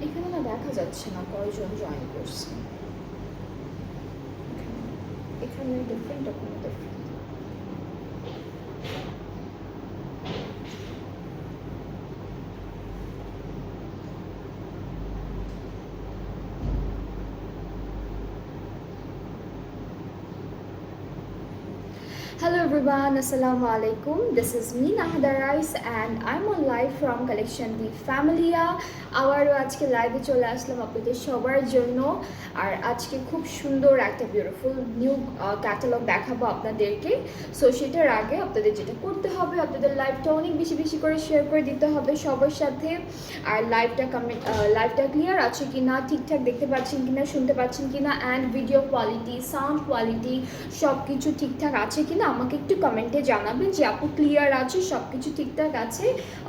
এখানে না দেখা যাচ্ছে না কয়জন জয়েন করছে। এখানে ডিফারেন্ট, ওখানে different. Hello everyone, Assalamu alaikum. This is me Nahada Rice and I'm on live from Collection B Familia. আবারও আজকে লাইভে চলে আসলাম আপনাদের সবার জন্য। আর আজকে খুব সুন্দর একটা বিউটিফুল নিউ ক্যাটালগ দেখাবো আপনাদেরকে। সো সেটার আগে আপনাদের যেটা করতে হবে, আপনাদের লাইভটা অনেক বেশি বেশি করে শেয়ার করে দিতে হবে সবার সাথে। আর লাইভটা ক্লিয়ার আছে কিনা, ঠিকঠাক দেখতে পাচ্ছেন কিনা, শুনতে পাচ্ছেন কিনা, and video quality, sound quality সব কিছু ঠিকঠাক আছে কিনা আমাকে একটু কমেন্টে জানাবেন যে আপু ক্লিয়ার আছে, সব কিছু ঠিকঠাক আছে।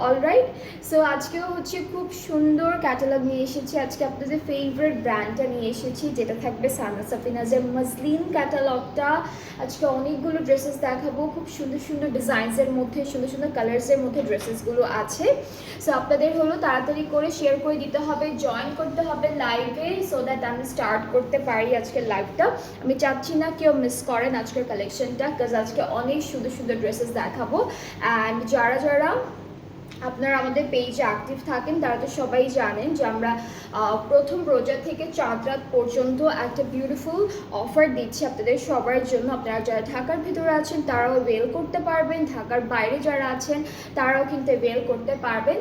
অলরাইট, সো আজকেও হচ্ছে খুব সুন্দর ক্যাটালগ নিয়ে এসেছি। আজকে আপনাদের ফেভারিট ব্র্যান্ডটা নিয়ে এসেছি, যেটা থাকবে সানা সাফিনাজের মসলিন ক্যাটালগটা। আজকে অনেকগুলো ড্রেসেস দেখাবো, খুব সুন্দর সুন্দর ডিজাইনসের মধ্যে, সুন্দর সুন্দর কালার্সের মধ্যে ড্রেসেসগুলো আছে। সো আপনাদের হলো তাড়াতাড়ি করে শেয়ার করে দিতে হবে, জয়েন করতে হবে লাইভে, সো দ্যাট আমি স্টার্ট করতে পারি আজকের লাইভটা। আমি চাচ্ছি না কেউ মিস করেন আজকের কালেকশনটা, বিকজ আজকে অনেক সুন্দর সুন্দর ড্রেসেস দেখাবো। অ্যান্ড যারা যারা আপনারা আমাদের পেজে অ্যাক্টিভ থাকেন তারা তো সবাই জানেন যে আমরা প্রথম রোজা থেকে চাঁদ রাত পর্যন্ত একটা বিউটিফুল অফার দিচ্ছি আপনাদের সবার জন্য। আপনারা যারা ঢাকার ভিতরে আছেন তারাও ওয়েল করতে পারবেন, ঢাকার বাইরে যারা আছেন তারাও কিন্তু ওয়েল করতে পারবেন।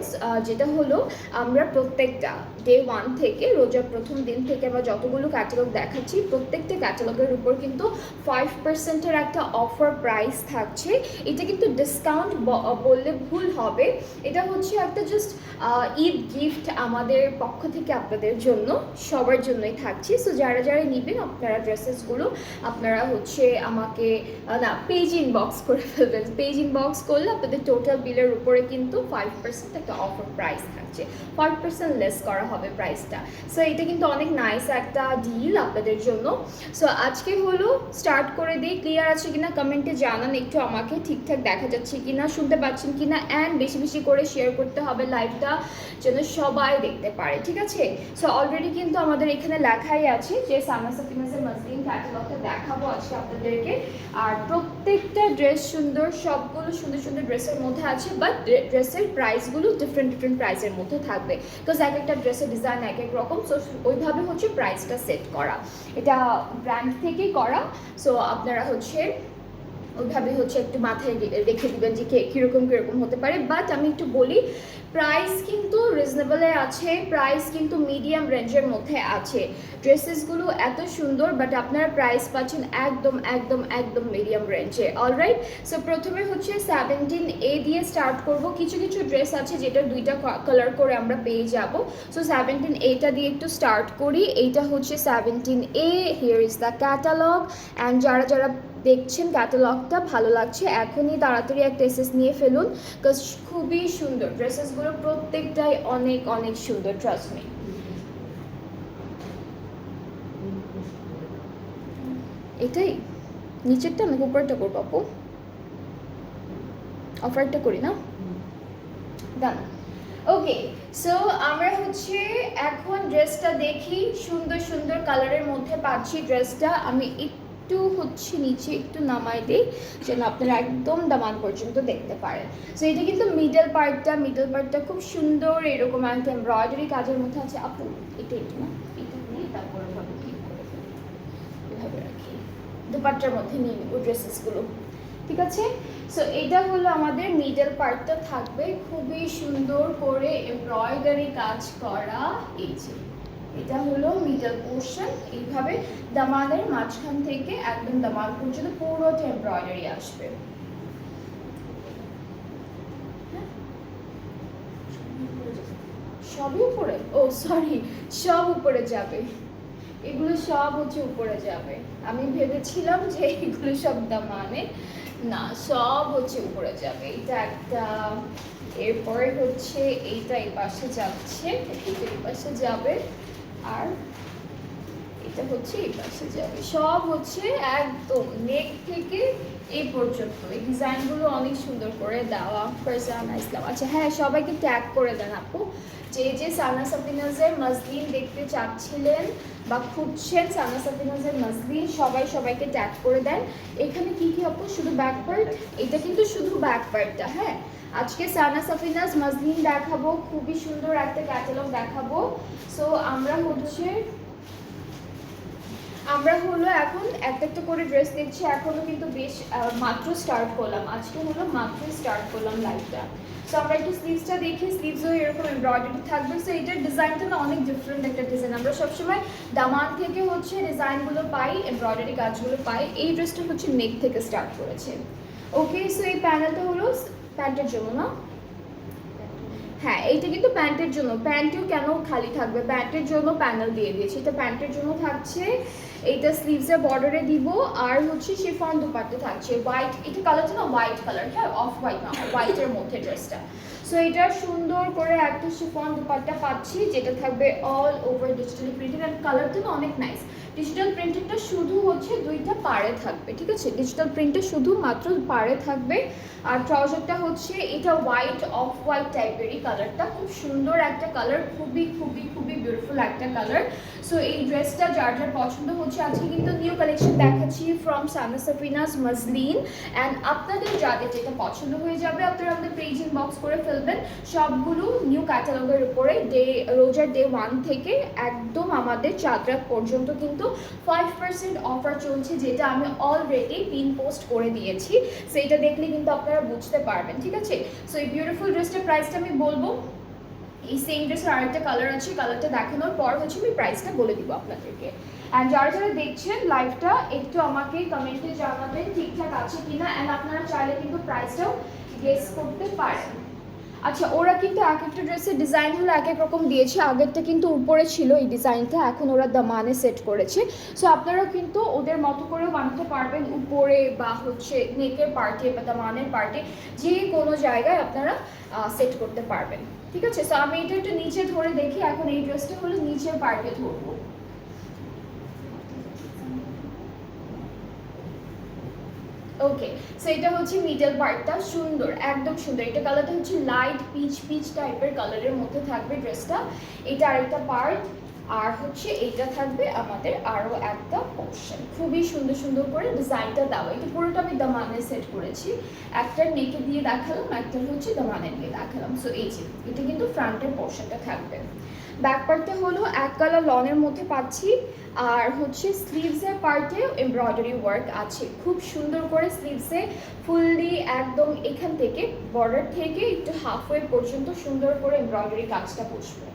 যেটা হলো আমরা প্রত্যেকটা ডে 1 থেকে, রোজার প্রথম দিন থেকে আমরা যতগুলো ক্যাটালগ দেখাচ্ছি প্রত্যেকটা ক্যাটালগের উপর কিন্তু 5%-এর একটা অফার প্রাইস থাকছে। এটা কিন্তু ডিসকাউন্ট বললে ভুল হবে, এটা হচ্ছে একটা জাস্ট ঈদ গিফট আমাদের পক্ষ থেকে আপনাদের জন্য, সবার জন্যই থাকছে। সো যারা যারা নেবেন আপনারা ড্রেসেসগুলো আপনারা হচ্ছে আমাকে পেজ ইনবক্স করে ফেলবেন। পেজ ইনবক্স করলে আপনাদের টোটাল বিলের উপরে কিন্তু 5% একটা অফার প্রাইস থাকছে, 5% লেস করা হবে প্রাইসটা। সো এটা কিন্তু অনেক নাইস একটা ডিল আপনাদের জন্য। সো আজকে হলো স্টার্ট করে দিই। ক্লিয়ার আছে কিনা কমেন্টে জানান একটু আমাকে, ঠিকঠাক দেখা যাচ্ছে কিনা, শুনতে পাচ্ছেন কিনা, অ্যান্ড বেশি বেশি করে শেয়ার করতে হবে লাইভটা যেন সবাই দেখতে পারে, ঠিক আছে? সো অলরেডি কিন্তু আমাদের এখানে লেখাই আছে যে সানা সাফিনাজের মসলিন ক্যাটালগটা দেখাবো আজকে আপনাদেরকে। আর প্রত্যেকটা ড্রেস সুন্দর, সবগুলো সুন্দর সুন্দর ড্রেসের মধ্যে আছে, বাট ড্রেসের প্রাইসগুলো ডিফারেন্ট ডিফারেন্ট প্রাইসের মধ্যে থাকবে, বিকজ এক একটা ড্রেসের ডিজাইন এক এক রকম। সো ওইভাবে হচ্ছে প্রাইসটা সেট করা, এটা ব্র্যান্ড থেকেই করা। সো আপনারা হচ্ছে ওইভাবে হচ্ছে একটু মাথায় রেখে দিবেন যে কীরকম কীরকম হতে পারে। বাট আমি একটু বলি, প্রাইস কিন্তু রিজনেবলে আছে, প্রাইস কিন্তু মিডিয়াম রেঞ্জের মধ্যে আছে। ড্রেসেসগুলো এত সুন্দর, বাট আপনারা প্রাইস পাচ্ছেন একদম একদম একদম মিডিয়াম রেঞ্জে। অলরাইট, সো প্রথমে হচ্ছে 17A দিয়ে স্টার্ট করব। কিছু কিছু ড্রেস আছে যেটা দুইটা কালার করে আমরা পেয়ে যাব। সো 17A দিয়ে একটু স্টার্ট করি। এইটা হচ্ছে 17A, here is the catalogue. And যারা যারা দেখছেন ক্যাটালগটা ভালো লাগছে এখনই তাড়াতাড়ি একটা এসএস নিয়ে ফেলুন, বিকজ খুবই সুন্দর ড্রেসেসগুলো, প্রত্যেকটাই অনেক অনেক সুন্দর, ট্রাস্ট মি। এটাই নিচেরটা না উপরটা করবো আপু, অফারটা করি না, ডান। ওকে, সো আমরা হচ্ছে এখন ড্রেসটা দেখি। সুন্দর সুন্দর কালারের মধ্যে পাচ্ছি ড্রেসটা। আমি একটু হচ্ছে নিচে একটু নামাই দিই যেন আপনারা একদম দামান পর্যন্ত দেখতে পারেন। সো এটা কিন্তু মিডল পার্টটা খুব সুন্দর এরকম একটা এমব্রয়ডারি কাজের মধ্যে আছে। আপু এটা একটু না, এটা নিয়ে তারপরে ভাবে কি করে এভাবে রাখি, দুপাট্টার মধ্যে নিয়ে নেব ড্রেসেসগুলো, ঠিক আছে? সো এটা হলো আমাদের মিডল পার্টটা থাকবে খুবই সুন্দর করে এমব্রয়ডারি কাজ করা। এই যে এটা হলো মিডল পোর্শন, এইভাবে দামানের মাঝখান থেকে একদম দামান পর্যন্ত পুরোটা এমব্রয়ডারি আসবে। সবই উপরে, ও সরি, সব উপরে যাবে, এগুলো সব হচ্ছে উপরে যাবে। আমি ভেবেছিলাম যে এগুলো সব দামানে, না সব হচ্ছে উপরে যাবে। এটা একটা, এরপরে হচ্ছে এইটা এই পাশে যাচ্ছে, এইটা এই পাশে যাবে, আর এটা হচ্ছে এই পাশে যাবে, সব হচ্ছে একদম নেক থেকে এই পর্যন্ত। এই ডিজাইনগুলো অনেক সুন্দর করে দেওয়া। ফারজানা ইসলাম, আচ্ছা হ্যাঁ, সবাইকে ট্যাগ করে দেন আপু, যে সানা সাফিনাজের মসলিন দেখতে চাচ্ছিলেন বা খুঁজছেন সানা সাফিনাজের মসলিন, সবাইকে ট্যাগ করে দেন। এখানে কি কি আপু? শুধু ব্যাক পার্ট, এটা কিন্তু শুধু ব্যাক পার্টটা। হ্যাঁ, আজকে সানা সাফিনাজ মসলিন দেখাবো, খুবই সুন্দর একটা ক্যাটালগ দেখাবো। সো আমরা হলো এখন একটা করে ড্রেস দেখছি, এখনো কিন্তু বেশ মাত্র স্টার্ট করলাম, আজকে হলো মাত্র স্টার্ট করলাম লাইভটা। সো আমরা একটু স্লিভসটা দেখি, স্লিভসও এরকম এমব্রয়ডারি থাকবে। সো এটার ডিজাইনটা না অনেক ডিফারেন্ট একটা ডিজাইন, আমরা সবসময় দামান থেকে হচ্ছে ডিজাইনগুলো পাই, এমব্রয়ডারি কাজগুলো পাই। এই ড্রেসটা হচ্ছে নেক থেকে স্টার্ট করেছে। ওকে, সো এই প্যানেলটা হলো প্যান্টের জন্য না? হ্যাঁ, এইটা কিন্তু প্যান্টের জন্য। প্যান্টেও কেন খালি থাকবে, প্যান্টের জন্য প্যানেল দিয়ে দিয়েছি, এটা প্যান্টের জন্য থাকছে। এইটা স্লিভসের বর্ডারে দিব, আর হচ্ছে শিফন দুপাট্টা থাকছে হোয়াইট। এটা কালারটা না হোয়াইট কালার, হ্যাঁ অফ হোয়াইট না, হোয়াইটের মধ্যে ড্রেসটা। সো এটা সুন্দর করে একটা শিফন দুপাট্টা পাচ্ছি, যেটা থাকবে all over digitally printed, and কালারটা না অনেক নাইস। ডিজিটাল প্রিন্টেডটা শুধু হচ্ছে দুইটা পাড়ে থাকবে, ঠিক আছে? ডিজিটাল প্রিন্টটা শুধু মাত্র পাড়ে থাকবে। আর ট্রাউজারটা হচ্ছে এটা হোয়াইট, অফ হোয়াইট টাইপেরই কালারটা, খুব সুন্দর একটা কালার, খুবই খুবই খুবই বিউটিফুল একটা কালার। সো এই ড্রেসটা যার যার পছন্দ হচ্ছে, আজকে কিন্তু নিউ কালেকশন দেখাচ্ছি from Sana Safinaz muslin. And আপনাদের যাদের যেটা পছন্দ হয়ে যাবে, আপনারা আমাদের পেজ ইনবক্স করে ফেলবেন। সবগুলো নিউ ক্যাটালগের উপরে রোজার ডে 1 থেকে একদম আমাদের চাঁদ রাত পর্যন্ত কিন্তু 5% অফার চলছে, যেটা আমি অলরেডি পিন পোস্ট করে দিয়েছি। সেইটা দেখলে কিন্তু আপনারা বুঝতে পারবেন, ঠিক আছে? সো এই বিউটিফুল ড্রেসটার প্রাইসটা আমি বলবো। এই সেম ড্রেসের আরেকটা কালার আছে, কালারটা দেখানোর পর হচ্ছে আমি প্রাইসটা বলে দিব আপনাদেরকে। অ্যান্ড যারা যারা দেখছেন লাইভটা, একটু আমাকে কমেন্টে জানাবেন ঠিকঠাক আছে কিনা, অ্যান্ড আপনারা চাইলে কিন্তু প্রাইসটাও গেস করতে পারেন। আচ্ছা, ওরা কিন্তু এক একটা ড্রেসের ডিজাইন হলো এক এক রকম দিয়েছে। আগেরটা কিন্তু উপরে ছিল এই ডিজাইনটা, এখন ওরা দামানে সেট করেছে। সো আপনারাও কিন্তু ওদের মতো করেও বানাতে পারবেন, উপরে বা হচ্ছে নেকের পার্টে বা দামানের পার্টে, যে কোনো জায়গায় আপনারা সেট করতে পারবেন, ঠিক আছে? সো আমি এটা একটু নিচে ধরে দেখি, এখন এই ড্রেসটা হলো নিচের পার্টে ধরবো। ওকে, সো এটা হচ্ছে মিডল পার্টটা, সুন্দর, একদম সুন্দর। এটা কালারটা হচ্ছে লাইট পিচ টাইপের কালারের মধ্যে থাকবে ড্রেসটা। এটা আরেকটা পার্ট, আর হচ্ছে এটা থাকবে আমাদের আরও একটা পোর্শন। খুবই সুন্দর সুন্দর করে ডিজাইনটা দেওয়া। এটা পুরোটা আমি দামানে সেট করেছি, একটা নেকে দিয়ে দেখালাম, একটা হচ্ছে দামানে দিয়ে দেখালাম। সো এই যে এটা কিন্তু ফ্রন্টের পোর্শনটা থাকবে। ব্যাক পার্টটা হলো এক কালার লনের মধ্যে পাচ্ছি, আর হচ্ছে স্লিভসের পার্টে এমব্রয়ডারি ওয়ার্ক আছে, খুব সুন্দর করে স্লিভসে ফুললি একদম এখান থেকে বর্ডার থেকে একটু হাফওয়ে পর্যন্ত সুন্দর করে এমব্রয়ডারি কাজটা বসবে।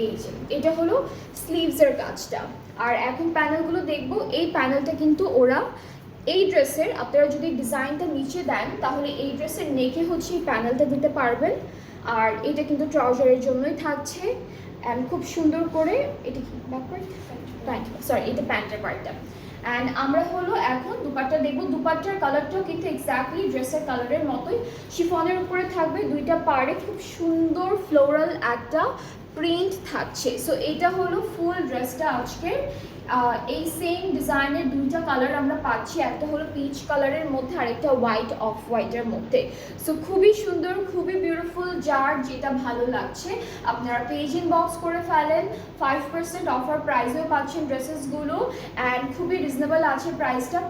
এই যে এটা হলো স্লিভসের কাজটা। আর এখন প্যানেলগুলো দেখবো। এই প্যানেলটা কিন্তু ওরা এই ড্রেসের, আপনারা যদি ডিজাইনটা নিচে দেন তাহলে এই ড্রেসের নেকে হচ্ছে এই প্যানেলটা দিতে পারবেন। আর এটা কিন্তু ট্রাউজারের জন্যই থাকছে, অ্যান্ড খুব সুন্দর করে এটা কি প্যান্ট, সরি এটা প্যান্টের পার্টটা। অ্যান্ড আমরা হলো এখন দুপাট্টা দেখবো। দুপাট্টার কালারটাও কিন্তু এক্স্যাক্টলি ড্রেসের কালারের মতোই, শিফনের উপরে থাকবে দুইটা পাড়ে খুব সুন্দর ফ্লোরাল একটা প্রিন্ট থাকছে। সো এটা হলো ফুল ড্রেসটা আজকে। এই সেম ডিজাইনের দুইটা কালার আমরা পাচ্ছি, একটা হলো পিচ কালারের মধ্যে আর একটা হোয়াইট অফ হোয়াইটের মধ্যে। সো খুবই সুন্দর, খুবই বিউটিফুল, যার যেটা ভালো লাগছে আপনারা পেজ ইনবক্স করে ফেলেন। 5% অফার প্রাইসেও পাচ্ছেন ড্রেসেসগুলো, অ্যান্ড খুবই রিজনেবল আছে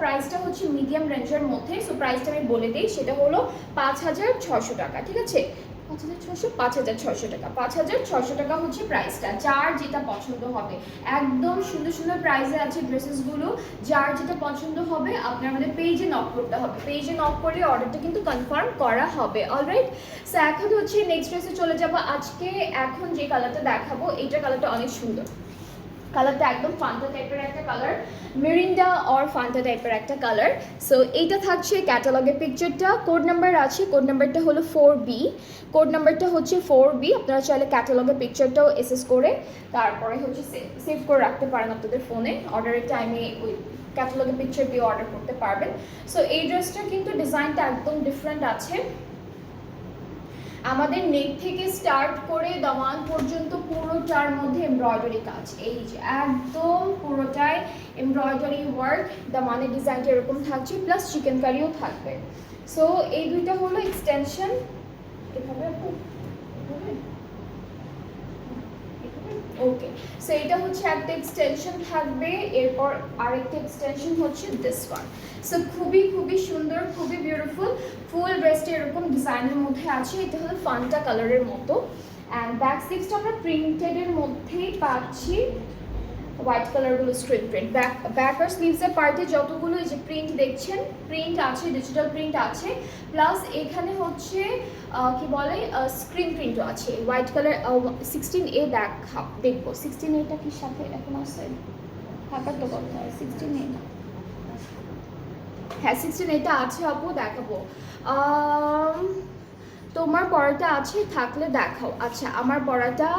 প্রাইসটা হচ্ছে মিডিয়াম রেঞ্জের মধ্যে। সো প্রাইসটা আমি বলে দিই, সেটা হলো 5,600 টাকা, ঠিক আছে? 5,600 টাকা, 5,600 টাকা হচ্ছে প্রাইসটা। যার যেটা পছন্দ হবে, একদম সুন্দর সুন্দর প্রাইসে আছে ড্রেসেসগুলো। যার যেটা পছন্দ হবে আপনার আমাদের পেজে নক করতে হবে, পেজে নক করলে অর্ডারটা কিন্তু কনফার্ম করা হবে। অলরাইট, সো এখন হচ্ছে নেক্সট ড্রেসে চলে যাব। আজকে এখন যে কালারটা দেখাবো, এইটার কালারটা অনেক সুন্দর, কালারটা একদম ফান্টা টাইপের একটা কালার, মিরিন্ডা অর ফান্টা টাইপের একটা কালার। সো এইটা থাকছে ক্যাটালগের পিকচারটা, কোড নাম্বার আছে, কোড নাম্বারটা হলো 4B, কোড নাম্বারটা হচ্ছে 4B। আপনারা চাইলে ক্যাটালগের পিকচারটাও এসএস করে তারপরে হচ্ছে সেভ করে রাখতে পারেন আপনাদের ফোনে, অর্ডারের টাইমে ওই ক্যাটালগের পিকচার দিয়ে অর্ডার করতে পারবেন। সো এই ড্রেসটা কিন্তু ডিজাইনটা একদম ডিফারেন্ট আছে, আমাদের নেক থেকে স্টার্ট করে দামান পর্যন্ত পুরোটার মধ্যে এমব্রয়ডারি কাজ, এই যে একদম পুরোটাই এমব্রয়ডারি ওয়ার্ক। দামানের ডিজাইনটা এরকম থাকছে, প্লাস চিকেন কারিও থাকবে। সো এই দুইটা হলো এক্সটেনশন। এভাবে আপু ওকে, সো এটা হচ্ছে একটা এক্সটেনশন থাকবে, এরপর আরেকটা এক্সটেনশন হচ্ছে দিস ওয়ান। সো খুবই খুবই সুন্দর, খুবই বিউটিফুল। ফুল ড্রেসটা এরকম ডিজাইনের মধ্যে আছে, এটা হলো ফান্টা কালারের মতো। অ্যান্ড ব্যাক স্লিভসটা আমরা প্রিন্টেডের মধ্যেই পাচ্ছি, হোয়াইট কালারগুলো স্ক্রিন প্রিন্ট। ব্যাক আর স্লিভসের পার্টে যতগুলো এই যে প্রিন্ট দেখছেন, প্রিন্ট আছে, ডিজিটাল প্রিন্ট আছে, প্লাস এখানে হচ্ছে কি বলে স্ক্রিন প্রিন্টও আছে। হোয়াইট কালার 16A ব্যাক দেখবো। 16Aটা কি সাথে এখন আছে? থাকার তো কথা, 16A হ্যাঁ 16Aটা আছে আপু, দেখাবো। তোমার পড়াটা আছে, থাকলে দেখাও। আচ্ছা আমার পড়াটা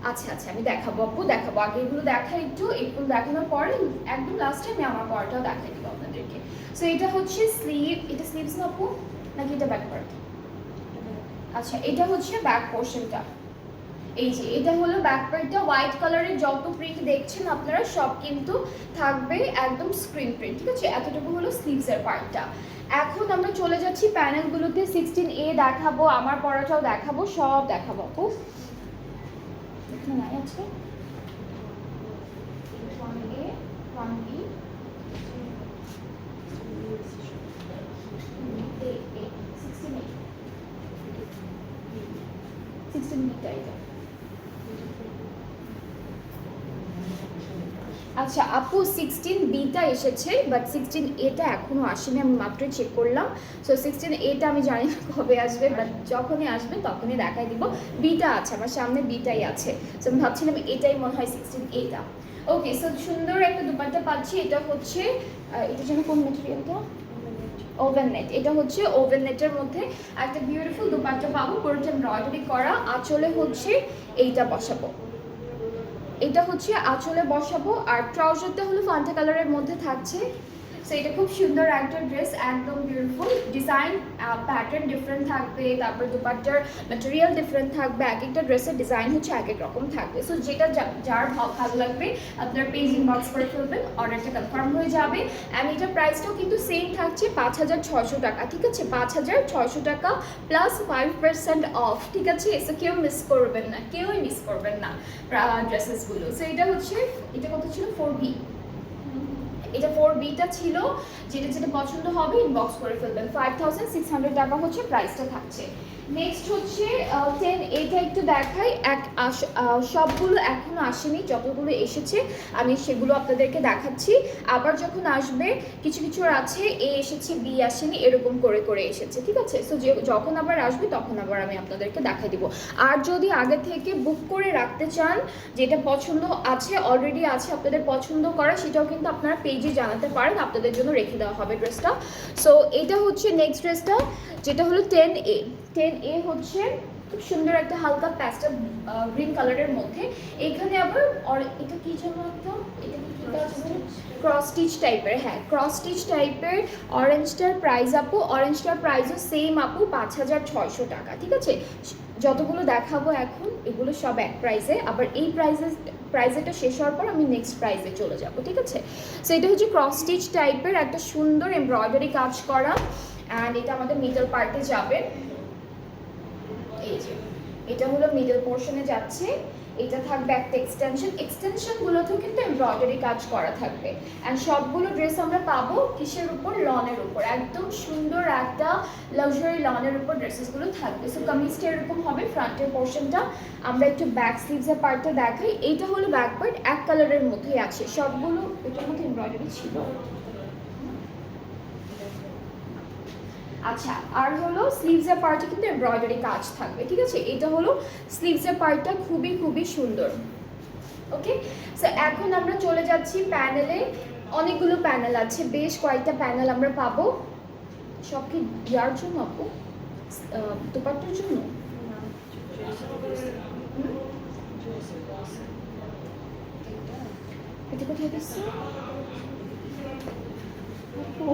আচ্ছা আচ্ছা আমি দেখাবো আপু, দেখাবো। আগে এগুলো দেখাই একটু, এগুলো দেখানোর পরে একদম লাস্টে আমি আমার পড়াটাও দেখাই দিব আপনাদেরকে। সো এটা হচ্ছে স্লিভ, এটা স্লিভস না আপু নাকি এটা ব্যাক পার্ট? আচ্ছা এটা হচ্ছে ব্যাক পোর্শনটা, এই যে এটা হলো ব্যাক পার্টটা। হোয়াইট কালারের যত প্রিন্ট দেখছেন আপনারা সব কিন্তু থাকবে একদম স্ক্রিন প্রিন্ট, ঠিক আছে? এতটুকু হলো স্লিভসের পার্টটা। এখন আমরা চলে যাচ্ছি প্যানেলগুলোতে। 16A দেখাবো, আমার পড়াটাও দেখাবো, সব দেখাবো আপু। এখানে নাই আছে 1A 1B A 16A 16B এটা। আচ্ছা আপু 16Bটা এসেছে, বাট 16Aটা এখনো আসেনি, আমি মাত্রই চেক করলাম। সো 16Aটা আমি জানি না কবে আসবে, বাট যখনই আসবে তখনই দেখাই দিব। বিটা আছে আমার সামনে, বিটাই আছে। সো আমি ভাবছিলাম এটাই মনে হয় 16Aটা। ওকে, সো সুন্দর একটা দুপাট্টা পাচ্ছি। এটা হচ্ছে এটা যেন কোন ম্যাটেরিয়ালটা? Oven net. এটা হচ্ছে ওভেন নেটের মধ্যে একটা বিউটিফুল দুপাট্টা পাবো, পুরোটা এমব্রয়ডারি করা। আঁচলে হচ্ছে এইটা বসাবো, এটা হচ্ছে আঁচলে বসাবো। আর ট্রাউজারটা হলো ফান্টা কালারের মধ্যে থাকছে। সো এটা খুব সুন্দর একটা ড্রেস, একদম বিউটিফুল। ডিজাইন প্যাটার্ন ডিফারেন্ট থাকবে, তারপর দুপাট্টার ম্যাটেরিয়াল ডিফারেন্ট থাকবে, এক একটা ড্রেসের ডিজাইন হচ্ছে এক এক রকম থাকবে। সো যেটা যার ভালো লাগবে আপনার পেজ ইনবক্স করে ফেলবেন, অর্ডারটা কনফার্ম হয়ে যাবে। অ্যান্ড এটার প্রাইসটাও কিন্তু সেম থাকছে 5600 টাকা, ঠিক আছে? 5600 টাকা প্লাস 5% অফ, ঠিক আছে? সো কেউ মিস করবেন না, কেউই মিস করবেন না ড্রেসেসগুলো। সো এটা হচ্ছে, এটা কত ছিল? 4B। এটা 4Bটা ছিল। যেটা যেটা পছন্দ হবে ইনবক্স করে ফেলবেন। 5600 টাকা হচ্ছে প্রাইসটা থাকছে। নেক্সট হচ্ছে 10Aটা একটু দেখাই। সবগুলো এখনো আসেনি, যতগুলো এসেছে আমি সেগুলো আপনাদেরকে দেখাচ্ছি। আবার যখন আসবে কিছু কিছু আছে A এসেছে, B আসেনি, এরকম করে করে এসেছে, ঠিক আছে? সো যখন আবার আসবে তখন আবার আমি আপনাদেরকে দেখাই দিব। আর যদি আগে থেকে বুক করে রাখতে চান, যেটা পছন্দ আছে অলরেডি আছে আপনাদের পছন্দ করা, সেটাও কিন্তু আপনারা পেজে জানাতে পারেন, আপনাদের জন্য রেখে দেওয়া হবে ড্রেসটা। সো এটা হচ্ছে নেক্সট ড্রেসটা, যেটা হলো 10A। 10A হচ্ছে খুব সুন্দর একটা হালকা প্যাস্টেল গ্রিন কালারের মধ্যে। এখানে আবার এটা কি যেন একটা, এটা কি কাজ বলে? ক্রস স্টিচ টাইপের, হ্যাঁ ক্রস স্টিচ টাইপের। অরেঞ্জটার প্রাইস আপু, অরেঞ্জটার প্রাইসও সেম আপু 5600 টাকা, ঠিক আছে? যতগুলো দেখাবো এখন এগুলো সব এক প্রাইসে। আবার এই প্রাইসেটা শেষ হওয়ার পর আমি নেক্সট প্রাইসে চলে যাব, ঠিক আছে? সো এটা হচ্ছে ক্রস স্টিচ টাইপের একটা সুন্দর এমব্রয়ডারি কাজ করা। অ্যান্ড এটা আমাদের মিডল পার্টে যাবে, এই যে এটা হলো মিডল পোর্শনে যাচ্ছে। এটা থাকবে একটা এক্সটেনশনগুলোতেও কিন্তু এমব্রয়ডারি কাজ করা থাকবে। অ্যান্ড সবগুলো ড্রেস আমরা পাবো কিসের উপর? লনের উপর। একদম সুন্দর একটা লাক্সারি লনের উপর ড্রেসেসগুলো থাকবে। সো কামিজটা এরকম হবে, ফ্রন্টের পোর্শনটা। আমরা একটু ব্যাক স্লিভসের পার্টটা দেখাই। এইটা হলো ব্যাক পার্ট, এক কালারের মধ্যেই আছে সবগুলো। এটার মধ্যে এমব্রয়ডারি ছিল। আচ্ছা আর হলো স্লিভসের পার্টে কিন্তু এমব্রয়ডারি কাজ থাকবে, ঠিক আছে? এটা হলো স্লিভসের পার্টটা, খুবই খুবই সুন্দর। ওকে, সো এখন আমরা চলে যাচ্ছি প্যানেলে। অনেকগুলো প্যানেল আছে, বেশ কয়েকটা প্যানেল আমরা পাবো। সব কি ইয়ার জন্য আপু? দুপাট্টার জন্য? এটা কোথায় দিচ্ছি আপু?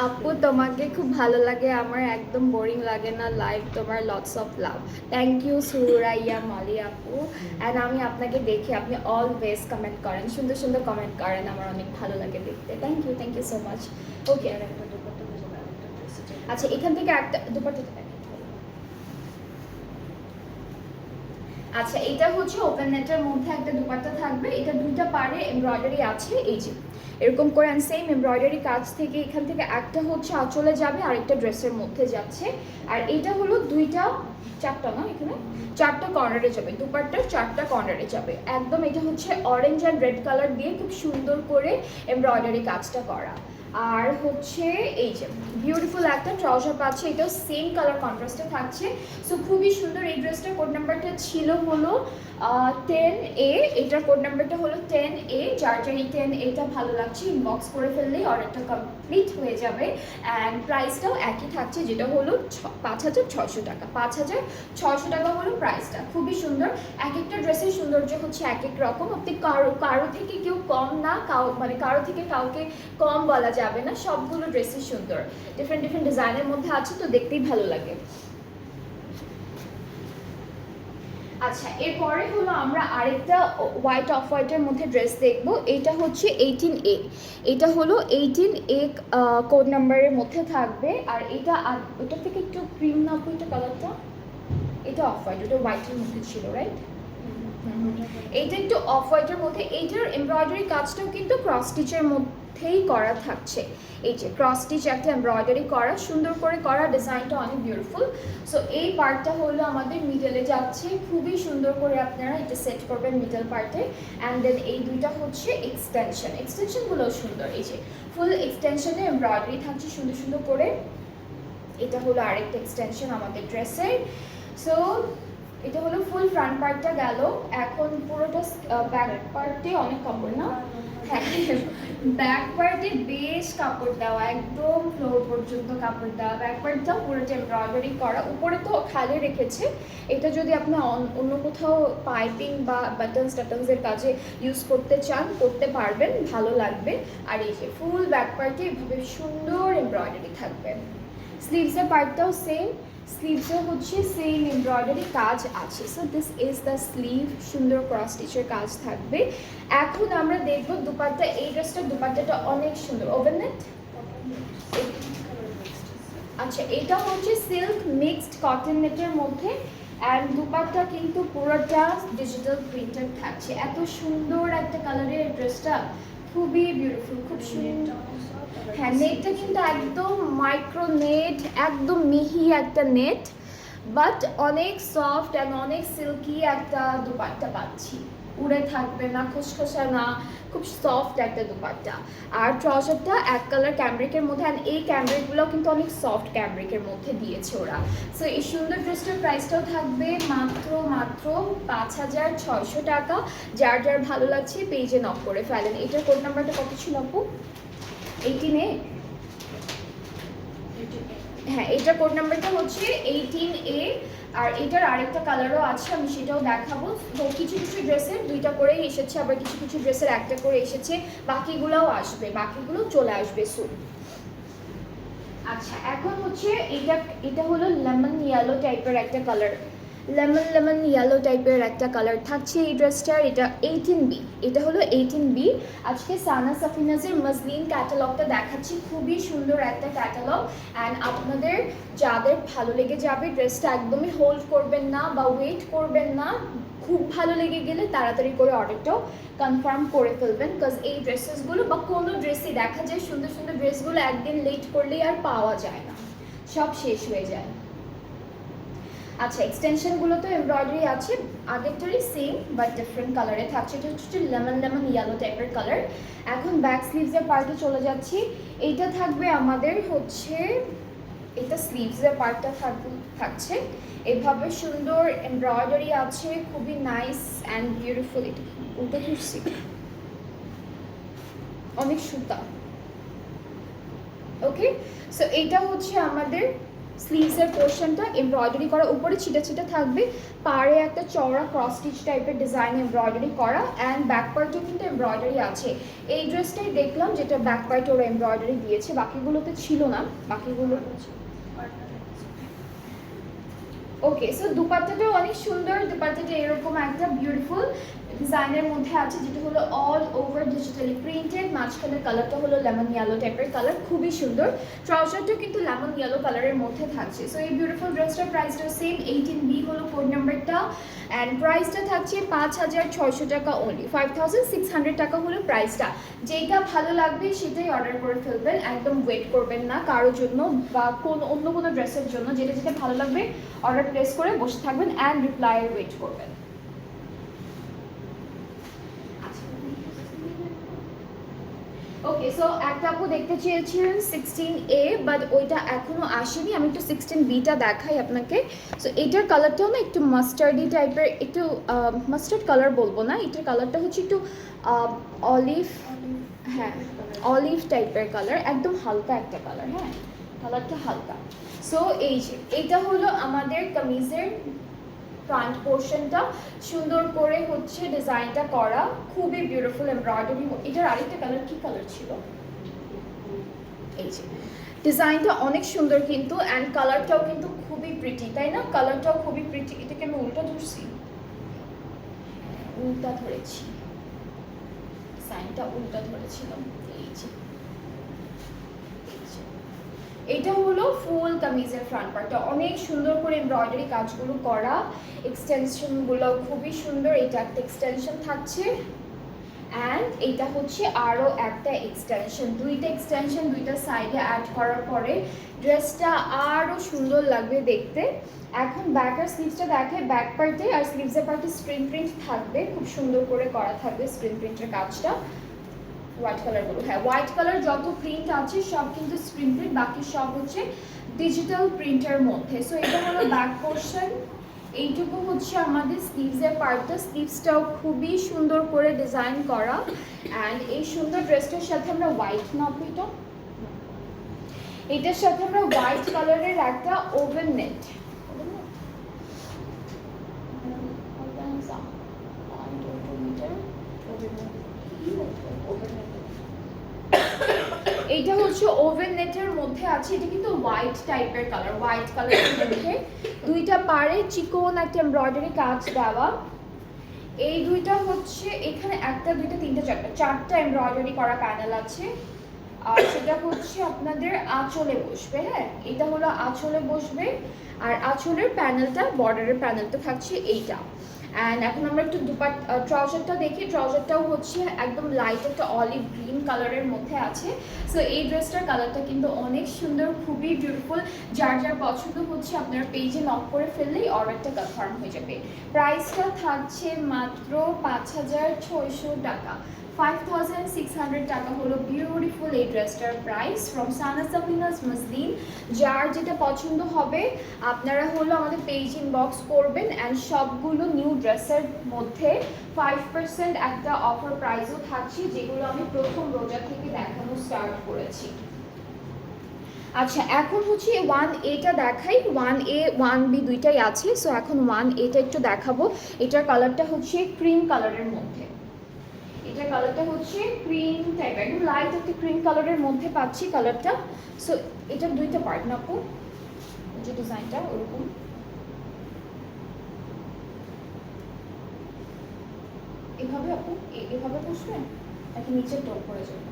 আপু তোমাকে খুব ভালো লাগে, আমার একদম বোরিং লাগে না লাইভ, তোমার lots of love. Thank you Suraiya Mali আপু। অ্যান্ড আমি আপনাকে দেখি আপনি অলওয়েজ কমেন্ট করেন, সুন্দর সুন্দর কমেন্ট করেন, আমার অনেক ভালো লাগে দেখতে। Thank you so much. Okay, আচ্ছা এখান থেকে একটা দুপাট্টা, আচ্ছা এটা হচ্ছে ওপেন নেটের মধ্যে একটা দুপাট্টা থাকবে, এটা দুইটা পারে এমব্রয়ডারি আছে, এই যে এরকম করে। অ্যান্ড সেম এমব্রয়ডারি কাজ থেকে এখান থেকে একটা হচ্ছে আঁচলে যাবে, আরেকটা ড্রেসের মধ্যে যাচ্ছে। আর এটা হলো দুইটা চারটা না, এখানে চারটা কর্নারে যাবে, দুপাট্টার চারটা কর্নারে যাবে একদম। এটা হচ্ছে অরেঞ্জ অ্যান্ড রেড কালার দিয়ে খুব সুন্দর করে এমব্রয়ডারি কাজটা করা। আর হচ্ছে এই যে বিউটিফুল একটা ট্রাউজার পাচ্ছে, এটাও সেম কালার কন্ট্রাস্টে থাকছে। সো খুবই সুন্দর। এই ড্রেসটার কোড নাম্বারটা ছিল হলো 10A, এটার কোড নাম্বারটা হলো 10A। যার যার এই 10A ভালো লাগছে ইনবক্স করে ফেললেই অর্ডারটা কমপ্লিট হয়ে যাবে। অ্যান্ড প্রাইসটাও একই থাকছে, যেটা হলো 5,600 টাকা। 5,600 টাকা হলো প্রাইসটা। খুবই সুন্দর। এক একটা ড্রেসের সৌন্দর্য হচ্ছে এক এক রকম। আপনি কারো থেকে কেউ কম না, মানে কারো থেকে কাউকে কম বলা যাবে না, সবগুলো ড্রেসই সুন্দর। ডিফারেন্ট ডিফারেন্ট ডিজাইনের মধ্যে আছে, তো দেখতেই ভালো লাগে। আচ্ছা এরপরে হলো আমরা আরেকটা হোয়াইট অফ হোয়াইটের মধ্যে ড্রেস দেখবো। এটা হচ্ছে 18A, এটা হলো 18A কোড নাম্বারের মধ্যে থাকবে। আর এটা ওটা থেকে একটু ক্রিম না আপু, এটা কালারটা, এটা অফ হোয়াইট, ওটা হোয়াইটের মধ্যে ছিল রাইট। এইটা একটু অফ হোয়াইটের মধ্যে। এইটার এমব্রয়ডারি কাজটাও কিন্তু ক্রস স্টিচের মধ্যেই করা থাকছে। এই যে ক্রস স্টিচ একটা এমব্রয়ডারি করা, সুন্দর করে করা, ডিজাইনটা অনেক বিউটিফুল। সো এই পার্টটা হলো আমাদের মিডলে যাচ্ছে, খুবই সুন্দর করে আপনারা এটা সেট করবেন মিডল পার্টে। অ্যান্ড দেন এই দুইটা হচ্ছে এক্সটেনশনগুলোও সুন্দর। এই যে ফুল এক্সটেনশনে এমব্রয়ডারি থাকছে সুন্দর সুন্দর করে। এটা হলো আরেকটা এক্সটেনশন আমাদের ড্রেসের। সো এটা হলো ফুল ফ্রন্ট পার্টটা গেল। এখন পুরোটা ব্যাক পার্টে অনেক কাপড় না, হ্যাঁ ব্যাক পার্টে বেশ কাপড় দেওয়া, একদম ফ্লোর পর্যন্ত কাপড় দেওয়া। ব্যাক পার্টটাও পুরোটা এমব্রয়ডারি করা, উপরে তো খালি রেখেছে। এটা যদি আপনি অন্য কোথাও পাইপিং বা বাটনসের কাজে ইউজ করতে চান করতে পারবেন, ভালো লাগবে। আর এই যে ফুল ব্যাক পার্টে এভাবে সুন্দর এমব্রয়ডারি থাকবে। স্লিভসের পার্টটাও সেম, স্লিভসে হচ্ছে সেম এমব্রয়ডারি কাজ আছে। So this is the sleeve, সুন্দর ক্রস স্টিচের কাজ থাকবে। এখন আমরা দেখব দুপাট্টা। এই ড্রেসটার দুপাট্টাটা অনেক সুন্দর, ওভেন নেট। আচ্ছা এটা হচ্ছে সিল্ক মিক্সড কটন নেটের মধ্যে। অ্যান্ড দুপাট্টা কিন্তু পুরোটা ডিজিটাল প্রিন্টেড থাকছে। এত সুন্দর একটা কালারের ড্রেসটা, খুবই বিউটিফুল, খুব সুন্দর। হ্যাঁ নেটটা কিন্তু একদম মাইক্রো নেট, একদম মিহি একটা নেট, বাট অনেক সফট অ্যান্ড অনেক সিল্কি একটা দুপাট্টা পাচ্ছি। উড়ে থাকবে না, খসখসা না, খুব সফট একটা দুপাট্টা। আর ট্রাউজারটা এক কালার ক্যামব্রিকের মধ্যে। অ্যান্ড এই ক্যামব্রিকগুলো কিন্তু অনেক সফট ক্যামব্রিকের মধ্যে দিয়েছে ওরা। সো এই সুন্দর ড্রেসটার প্রাইসটাও থাকবে মাত্র 5,600 টাকা। যার যার ভালো লাগছে পেজে নক করে ফেলেন। এটার কোড নাম্বারটা কত ছিল আপু? 18A। হ্যাঁ এটার কোড নাম্বারটা হচ্ছে 18A। আর এটার আরেকটা কালারও আছে, আমি সেটাও দেখাবো। তো কিছু কিছু ড্রেসের দুইটা করেই এসেছে, আবার কিছু কিছু ড্রেসের একটা করে এসেছে, বাকিগুলোও আসবে, বাকিগুলো চলে আসবে সুন। আচ্ছা এখন হচ্ছে এটা হলো লেমন ইয়েলো টাইপের একটা কালার, লেমন ইয়েলো টাইপের একটা কালার থাকছে এই ড্রেসটার। এটা 18B, এটা হলো 18B। আজকে সানা সাফিনাজের মসলিন ক্যাটালগটা দেখাচ্ছি, খুবই সুন্দর একটা ক্যাটালগ। অ্যান্ড আপনাদের যাদের ভালো লেগে যাবে ড্রেসটা, একদমই হোল্ড করবেন না বা ওয়েট করবেন না, খুব ভালো লেগে গেলে তাড়াতাড়ি করে অর্ডারটাও কনফার্ম করে ফেলবেন। বিকজ এই ড্রেসেসগুলো বা কোনো ড্রেসই দেখা যায়, সুন্দর সুন্দর ড্রেসগুলো একদিন লেট করলেই আর পাওয়া যায় না, সব শেষ হয়ে যায়। আচ্ছা এক্সটেনশনগুলো তো এমব্রয়ডারি আছে, আগেরটারই সেম বাট ডিফারেন্ট কালারে থাকছে। এটা হচ্ছে লেমন ইয়েলো টাইপের কালার। এখন ব্যাক স্লিভসের পার্টে চলে যাচ্ছি। এইটা থাকবে আমাদের হচ্ছে, এটা স্লিভসের পার্টটা থাকছে এভাবে সুন্দর এমব্রয়ডারি আছে, খুবই নাইস অ্যান্ড বিউটিফুল। এটা উল্টো ঘুরছি, অনেক সুতা। ওকে সো এইটা হচ্ছে আমাদের স্লিভসের পোর্শনটা এমব্রয়ডারি করা, উপরে ছিটা ছিটা থাকবে, পাড়ে একটা চওড়া ক্রস স্টিচ টাইপের ডিজাইন এমব্রয়ডারি করা, অ্যান্ড ব্যাক পার্টেও কিন্তু এমব্রয়ডারি আছে। এই ড্রেসটাই দেখলাম যেটা ব্যাক পার্টে ওরা এমব্রয়ডারি দিয়েছে, বাকিগুলোতে ছিল না, বাকিগুলো। ওকে, সো দুপাট্টাটাও অনেক সুন্দর। দুপাট্টাটা এরকম একটা বিউটিফুল ডিজাইনের মধ্যে আছে, যেটা হলো অল ওভার ডিজিটালি প্রিন্টেড। মাঝখানের কালারটা হলো লেমন ইয়েলো টাইপের কালার, খুবই সুন্দর। ট্রাউজারটাও কিন্তু লেমন ইয়েলো কালারের মধ্যে থাকছে। সো এই বিউটিফুল ড্রেসটার প্রাইসটাও সেম, 18B হলো কোড নাম্বারটা, অ্যান্ড প্রাইসটা থাকছে 5,600 টাকা অনলি, 5,600 টাকা হলো প্রাইসটা। যেটা ভালো লাগবে সেটাই অর্ডার করে ফেলবেন, একদম ওয়েট করবেন না কারোর জন্য বা অন্য কোনো ড্রেসের জন্য। যেটা যেটা ভালো লাগবে অর্ডার প্লেস করে বসে থাকবেন অ্যান্ড রিপ্লাইয়ের ওয়েট করবেন। ওকে, সো একটা আপু দেখতে চেয়েছিলেন 16A, বাট ওইটা এখনো আসেনি। আমি একটু 16Bটা দেখাই আপনাকে। সো এইটার কালারটাও না একটু মাস্টার্ডি টাইপের, একটু মাস্টার্ড কালার বলবো না, এটার কালারটা হচ্ছে একটু অলিভ, হ্যাঁ অলিভ টাইপের কালার, একদম হালকা একটা কালার, হ্যাঁ কালারটা হালকা। সো এই যে এইটা হলো আমাদের কামিজের ফ্রন্ট পোর্শনটা, সুন্দর করে হচ্ছে ডিজাইনটা করা, খুবই বিউটিফুল এমব্রয়ডারি। এটার আরেকটা কালার কি কালার ছিল, এই যে ডিজাইনটা অনেক সুন্দর কিন্তু, অ্যান্ড কালারটাও কিন্তু খুবই প্রিটি, তাই না? কালারটাও খুবই প্রিটি। এটাকে আমি উল্টা ধরছি, উল্টা ধরেছি, সাইনটা উল্টা ধরেছিলাম, এই যে এটা হলো ফুল কামিজের ফ্রন্ট পার্টটা, অনেক সুন্দর করে এমব্রয়ডারি কাজগুলো করা, এক্সটেনশনগুলো খুবই সুন্দর। এটা একটা এক্সটেনশন থাকছে, অ্যান্ড এটা হচ্ছে আরও একটা এক্সটেনশন, দুইটা এক্সটেনশন দুইটা সাইডে অ্যাড করার পরে ড্রেসটা আরও সুন্দর লাগবে দেখতে। এখন ব্যাক আর স্লিভসটা দেখে, ব্যাক পার্টে আর স্লিভসের পার্টে স্ক্রিন প্রিন্ট থাকবে, খুব সুন্দর করে করা থাকবে স্ক্রিন প্রিন্টের কাজটা। হোয়াইট কালারগুলো, হ্যাঁ হোয়াইট কালার যত প্রিন্ট আছে সব কিন্তু স্ক্রিন প্রিন্ট, বাকি সব হচ্ছে ডিজিটাল প্রিন্টের মধ্যে। সো এটা হলো ব্যাক পোর্শন, এইটুকু হচ্ছে আমাদের স্লিভসের পার্টটা। স্লিভসটাও খুবই সুন্দর করে ডিজাইন করা, অ্যান্ড এই সুন্দর ড্রেসটার সাথে আমরা হোয়াইট নাপিটা, এটার সাথে আমরা হোয়াইট কালারের একটা ওভেন নেট, এইটা হচ্ছে ওভেন নেটের মধ্যে আছে। এটা কিন্তু হোয়াইট টাইপের কালার, হোয়াইট কালারের মধ্যে দুইটা পাড়ে চিকন একটা এমব্রয়ডারি কাজ দেওয়া। এই দুইটা হচ্ছে এখানে একটা দুইটা তিনটা চারটা এমব্রয়ডারি করা প্যানেল আছে, আর সেটা হচ্ছে আপনাদের আঁচলে বসবে, হ্যাঁ এটা হলো আঁচলে বসবে, আর আঁচলের প্যানেলটা বর্ডারের প্যানেলটা থাকছে এইটা। অ্যান্ড এখন আমরা একটু ট্রাউজারটা দেখি। ট্রাউজারটাও হচ্ছে একদম লাইট একটা অলিভ গ্রিন কালারের মধ্যে আছে। সো এই ড্রেসটার কালারটা কিন্তু অনেক সুন্দর, খুবই বিউটিফুল। যার যার পছন্দ হচ্ছে আপনারা পেজে নক করে ফেললেই অর্ডারটা কনফার্ম হয়ে যাবে। প্রাইসটা থাকছে মাত্র 5,600 টাকা, 5,600 টাকা হলো বিউটিফুল এই ড্রেসটার price from Sana Sabina's muslin. যার যেটা পছন্দ হবে আপনারা হলো আমাদের পেজ ইনবক্স করবেন, অ্যান্ড সবগুলো নিউ ড্রেসের মধ্যে 5% একটা অফার প্রাইসও থাকছে, যেগুলো আমি প্রথম রোজা থেকে দেখানো স্টার্ট করেছি। আচ্ছা এখন হচ্ছে 1Aটা দেখাই। 1A 1B দুইটাই আছে। সো এখন 1Aটা একটু দেখাবো। এটার কালারটা হচ্ছে ক্রিম কালারের মধ্যে, এটার কালারটা হচ্ছে ক্রিম টাইপ, একদম লাইট একটা ক্রিম কালারের মধ্যে পাচ্ছি কালারটা। সো এটার দুইটা পার্ট না আপু, যে ডিজাইনটা ওরকম এভাবে আপু এভাবে বসবেন নাকি নিচের টপ করে যাবে?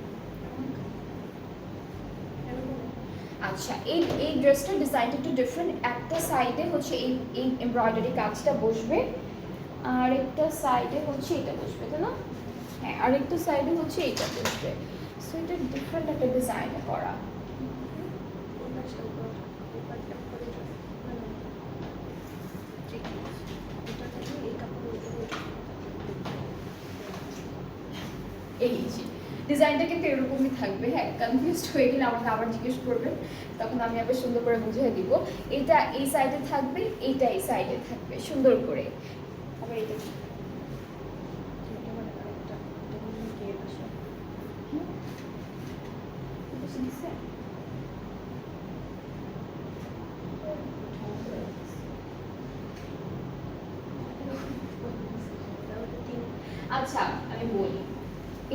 আচ্ছা এই ড্রেসটার ডিজাইনটা একটু ডিফারেন্ট। একটা সাইডে হচ্ছে এই এমব্রয়ডারি কাজটা বসবে, আর একটা সাইডে হচ্ছে এটা বসবে, তাই না? হ্যাঁ আরেকটা সাইডে হচ্ছে এইটা বসবে। সো এটা ডিফারেন্ট একটা ডিজাইনে করা। এই যে ডিজাইনটা কিন্তু এরকমই থাকবে, হ্যাঁ কনফিউজড হয়ে গেলে আমাকে আবার জিজ্ঞেস করবেন, তখন আমি আবার সুন্দর করে বুঝিয়ে দিব। এটা এই সাইডে থাকবে, এইটা এই সাইডে থাকবে সুন্দর করে। আবার এটা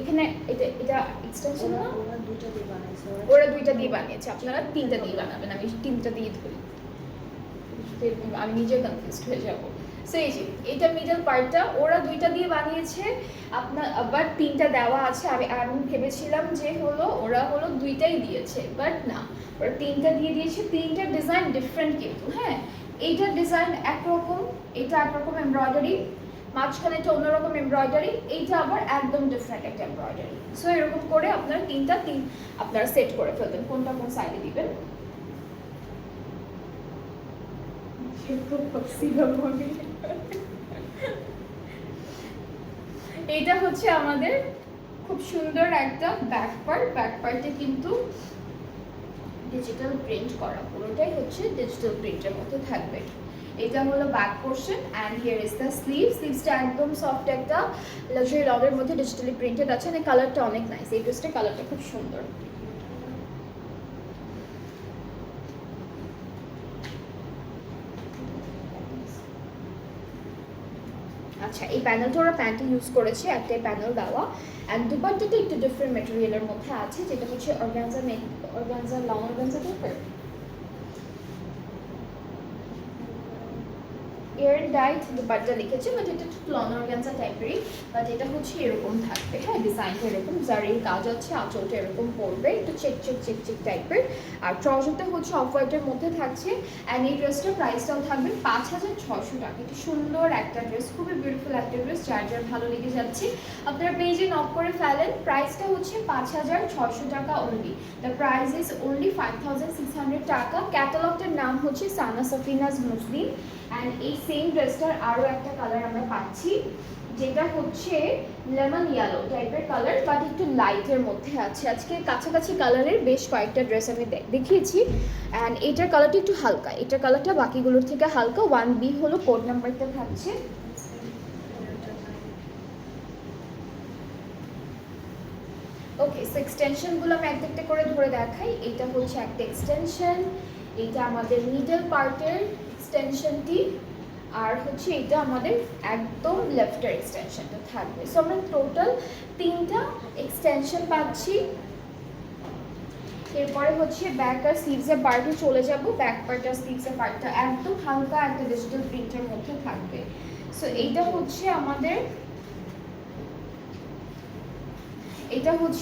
এখানে এটা এটা এক্সটেনশন না, ওরা 2টা দুইটা দিয়ে বানাইছে, দিয়ে বানিয়েছে, আপনারা 3টা দিয়ে বানাবেন, আমি 3টা দিয়ে ধরি, আমি নিজে কনফিউজড হয়ে যাব। সো এই যে এটা মিডল পার্টটা ওরা 2টা দিয়ে বানিয়েছে, আপনার আবার 3টা দেওয়া আছে। আমি ভেবেছিলাম যে হলো ওরা হলো 2টাই দিয়েছে, বাট না, ওরা 3টা দিয়ে দিয়েছে। 3টার ডিজাইন ডিফারেন্ট কিন্তু, হ্যাঁ এইটার ডিজাইন একরকম, এটা একরকম এমব্রয়ডারি, মাঝখানে একটা অন্যরকম এমব্রয়ডারি, এইটা আবার একদম ডিফারেন্ট একটা এমব্রয়ডারি। সো এরকম করে আপনারা তিন আপনারা সেট করে ফেলবেন, কোনটা কোন সাইডে দিবেন। এইটা হচ্ছে আমাদের খুব সুন্দর একটা ব্যাক পার্ট। ব্যাক পার্টে কিন্তু ডিজিটাল প্রিন্ট করা, পুরোটাই হচ্ছে ডিজিটাল প্রিন্টের মধ্যে থাকবে। এটা হলো back portion and here is the sleeve. স্লিভসটা একদম সফট একটা লাক্সারি লনের মধ্যে ডিজিটালি প্রিন্টেড আছে, মানে কালারটা অনেক নাইস। এই ড্রেসটার কালারটা খুব সুন্দর। আচ্ছা, এই প্যানেলটা ওরা প্যান্টে ইউজ করেছে, একটাই প্যানেল দেওয়া। অ্যান্ড দুপাট্টাটা একটু ডিফারেন্ট মেটেরিয়ালের মধ্যে আছে, যেটা হচ্ছে অর্গানজা লং অর্গানজা টাইপের এয়ার ডাইট দুপাট্টা লিখেছে, বাট এটা একটু লং অর্গানজা টাইপেরই, বাট এটা হচ্ছে এরকম থাকবে, হ্যাঁ ডিজাইনটা এরকম, জারির কাজ আছে, আঁচলটা এরকম পড়বে, একটু চেক টাইপের। আর ট্রাউজারটা হচ্ছে অফ হোয়াইটের মধ্যে থাকছে। অ্যান্ড এই ড্রেসটার প্রাইসটাও থাকবে 5600 টাকা। এটা সুন্দর একটা ড্রেস, খুবই বিউটিফুল একটা ড্রেস, যার যার ভালো লেগে যাচ্ছে আপনারা পেজে নক করে ফেলেন। প্রাইসটা হচ্ছে 5600 টাকা only. The price is only 5600 টাকা। ক্যাটালগটার নাম হচ্ছে সানা সাফিনাজ মুসলিম। অ্যান্ড এই সেম ড্রেসটার আরও একটা কালার আমরা পাচ্ছি, যেটা হচ্ছে লেমন ইয়েলো টাইপের কালার, বাট একটু লাইটের মধ্যে আছে। আজকে কাছাকাছি কালারের বেশ কয়েকটা ড্রেস আমি দেখিয়েছি। অ্যান্ড এটার কালারটা একটু হালকা, এটার কালারটা বাকিগুলোর থেকে হালকা। 1B হলো কোড নাম্বারটা থাকছে। ওকে, সো এক্সটেনশনগুলো আমি একটা একটা করে ধরে দেখাই। এটা হচ্ছে একটা এক্সটেনশন, এটা আমাদের মিডল পার্টের এক্সটেনশনটি, আর হচ্ছে এটা আমাদের একদম লেফটের এক্সটেনশনটা থাকবে। সো আমরা টোটাল 3টা এক্সটেনশন পাচ্ছি। এরপরে হচ্ছে ব্যাক আর স্লিভসের পার্টে চলে যাব। ব্যাক পার্ট আর স্লিভসের পার্টটা একদম হালকা একটা ডিজিটাল প্রিন্টের মধ্যে থাকবে। সো এইটা হচ্ছে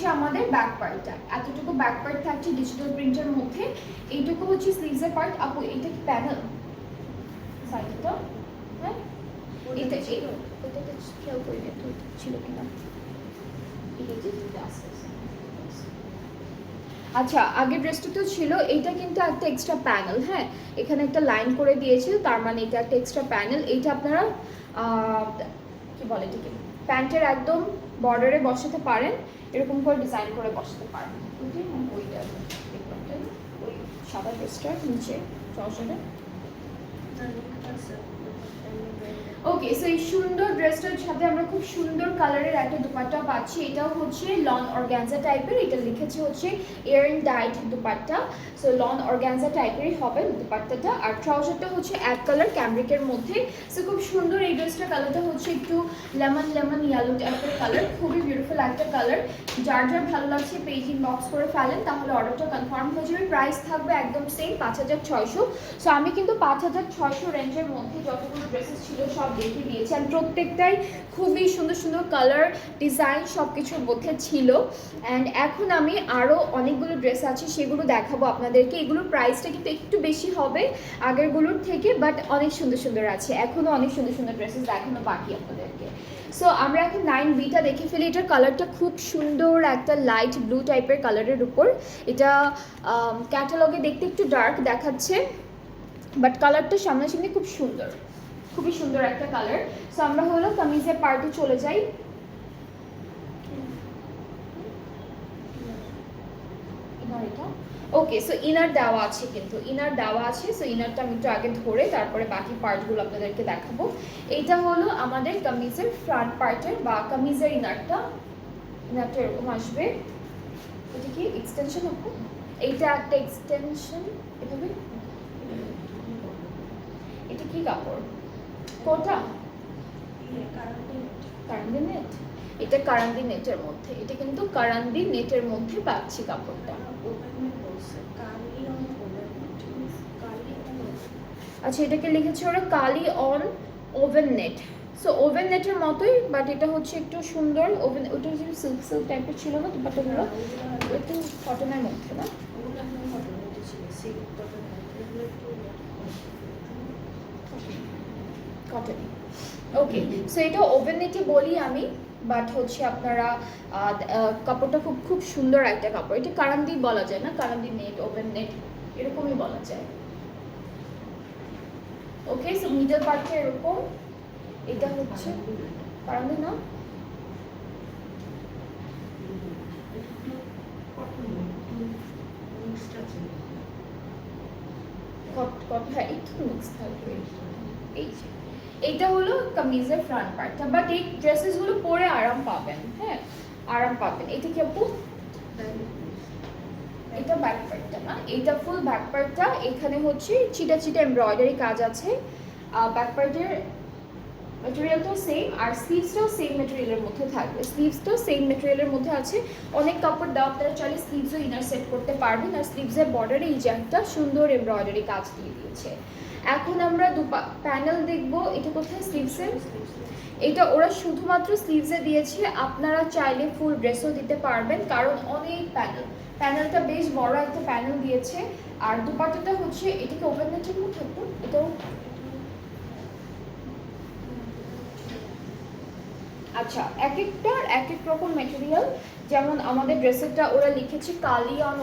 আমাদের ব্যাক পার্টটা, এতটুকু ব্যাক পার্ট থাকছে ডিজিটাল প্রিন্টের মধ্যে। এইটুকু হচ্ছে স্লিভসের পার্ট। আপু এটা কি প্যানেল সাইডটা? হ্যাঁ, এটা খেয়াল করি না তো ছিল কিনা। আচ্ছা, আগের ড্রেসটা তো ছিল, এইটা কিন্তু একটা এক্সট্রা প্যানেল, হ্যাঁ এখানে একটা লাইন করে দিয়েছে, তার মানে এটা একটা এক্সট্রা প্যানেল। এইটা আপনারা কি বলে এটাকে প্যান্টের একদম বর্ডারে বসাতে পারেন, এরকম করে ডিজাইন করে বসাতে পারেন। ওইটা ওই সাদা ড্রেসটার নিচে ট্রাউজারে। ওকে, সো এই সুন্দর ড্রেসটার সাথে আমরা খুব সুন্দর কালারের একটা দুপাট্টা পাচ্ছি। এটাও হচ্ছে লন অর্গানজা টাইপের, এটা লিখেছে হচ্ছে এয়ার ডাইট দুপাট্টা। সো লন অর্গানজা টাইপেরই হবে দুপাট্টাটা। আর ট্রাউজারটা হচ্ছে এক কালার ক্যামব্রিকের মধ্যে। সো খুব সুন্দর এই ড্রেসটার কালারটা হচ্ছে একটু লেমন ইয়েলো টাইপের কালার, খুবই বিউটিফুল একটা কালার। যার যার ভালো লাগছে পেজ ইনবক্স করে ফেলেন, তাহলে অর্ডারটা কনফার্ম হয়ে যাবে। প্রাইস থাকবে একদম সেম 5600। সো আমি কিন্তু 5600 রেঞ্জের মধ্যে যতগুলো ড্রেসেস ছিল সব দেখিয়ে দিয়েছি, আর প্রত্যেকটাই খুবই সুন্দর সুন্দর কালার ডিজাইন সব কিছুর মধ্যে ছিল। অ্যান্ড এখন আমি আরও অনেকগুলো ড্রেস আছে সেগুলো দেখাবো আপনাদেরকে। এগুলোর প্রাইসটা কিন্তু একটু বেশি হবে আগেরগুলোর থেকে, বাট অনেক সুন্দর সুন্দর আছে, এখনও অনেক সুন্দর সুন্দর ড্রেসেস দেখানো বাকি আপনাদেরকে। সো আমরা এখন 9Bটা দেখে ফেলি। এটার কালারটা খুব সুন্দর, একটা লাইট ব্লু টাইপের কালারের উপর। এটা ক্যাটালগে দেখতে একটু ডার্ক দেখাচ্ছে, বাট কালারটা সামনাসামনি খুব সুন্দর, খুবই সুন্দর একটা কালার। সো আমরা হলো কামিজের পার্টে চলে যাই। ওকে, সো ইনার দেওয়া আছে, কিন্তু ইনার দেওয়া আছে। সো ইনারটা আমি একটু আগে ধরে তারপরে বাকি পার্টগুলো আপনাদেরকে দেখাবো। এইটা হলো আমাদের কামিজের ফ্রন্ট পার্টের বা কামিজের ইনারটা এরকম আসবে। এটা কি এক্সটেনশন হবে? এইটা একটা এক্সটেনশন এভাবে। এটা কি কাপড়? কোটা কারণ নেট। এটা কারান্দি নেটের মধ্যে, এটা কিন্তু কারান্দি নেটের মধ্যে পাচ্ছি কাপড়টা। আচ্ছা, এটাকে লিখেছে ওরা কালি on woven net. So woven নেটের মতোই, বাট এটা হচ্ছে একটু সুন্দর। ওভেন ওটা যে সিল্ক সিল্ক টাইপের ছিল না দুপাট্টাগুলো, একটু কটনের মধ্যে না, কটন। ওকে, সো এটা ওভেন নেটে বলি আমি, বাট হচ্ছে আপনারা কাপড়টা খুব খুব সুন্দর একটা কাপড়। এটা কারান্দি বলা যায় না, কারান্দি নেট, ওভেন নেট এরকমই বলা যায়। ওকে, সো মিডল পার্টটা এরকম, এটা হচ্ছে কারান্দি না, হ্যাঁ একটু মিক্স থাকবে। এই যে এইটা হলো কামিজের ফ্রন্ট পার্টটা, বাট এই ড্রেসেসগুলো পরে আরাম পাবেন, হ্যাঁ আরাম পাবেন। এটা কি আপু? এটা ব্যাক পার্টটা না, এটা ফুল ব্যাক পার্টটা। এখানে হচ্ছে চিটা চিটা এমব্রয়ডারি কাজ আছে। ব্যাক পার্টের ম্যাটেরিয়ালটাও সেম, আর স্লিভসটাও সেম ম্যাটেরিয়ালের মধ্যে থাকবে। স্লিভসটাও সেম ম্যাটেরিয়ালের মধ্যে আছে। অনেক কাপড় দেওয়া, আপনারা চাইলে স্লিভসও ইনার সেট করতে পারবেন। আর স্লিভসের বর্ডারে এই যে একটা সুন্দর এমব্রয়ডারি কাজ দিয়ে দিয়েছে। এখন আমরা প্যানেল দেখবো। এটা কোথায়? স্লিভসের। এটা ওরা শুধুমাত্র স্লিভসে দিয়েছে, আপনারা চাইলে ফুল ড্রেসও দিতে পারবেন, কারণ অনেক প্যানেলটা বেশ বড় একটা প্যানেল দিয়েছে। আর দুপাট্টাটা হচ্ছে, এটাকে ওপেন নেটের মধ্যে থাকতো, এটাও আচ্ছা এক একটার এক এক রকম ম্যাটেরিয়াল। যেমন আমাদের ড্রেসেরটা ওরা লিখেছে কালি অন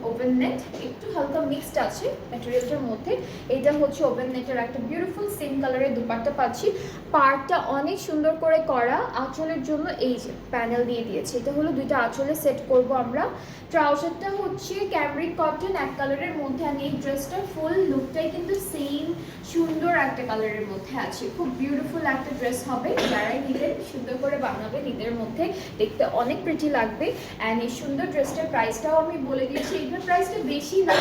ওভেন নেট, একটু হালকা মিক্সড আছে ম্যাটেরিয়ালটার মধ্যে। এটা হচ্ছে ওভেন নেটের একটা বিউটিফুল সেম কালারের দুপাট্টা পাচ্ছি। পার্টটা অনেক সুন্দর করে করা। আঁচলের জন্য এই যে প্যানেল দিয়ে দিয়েছে, এটা হলো দুইটা আঁচলে সেট করব আমরা। ট্রাউজারটা হচ্ছে ক্যামরিক কটন এক কালারের মধ্যে, আর এই ড্রেসটার ফুল লুকটাই কিন্তু সেম সুন্দর একটা কালারের মধ্যে আছে। খুব বিউটিফুল একটা ড্রেস হবে, যারাই নিবেন সুন্দর করে বানাবে, ঈদের মধ্যে দেখতে অনেক প্রিটি লাগবে। অ্যান্ড এই সুন্দর ড্রেসটার প্রাইসটাও আমি বলে দিয়েছি। এটার প্রাইসটা বেশি না,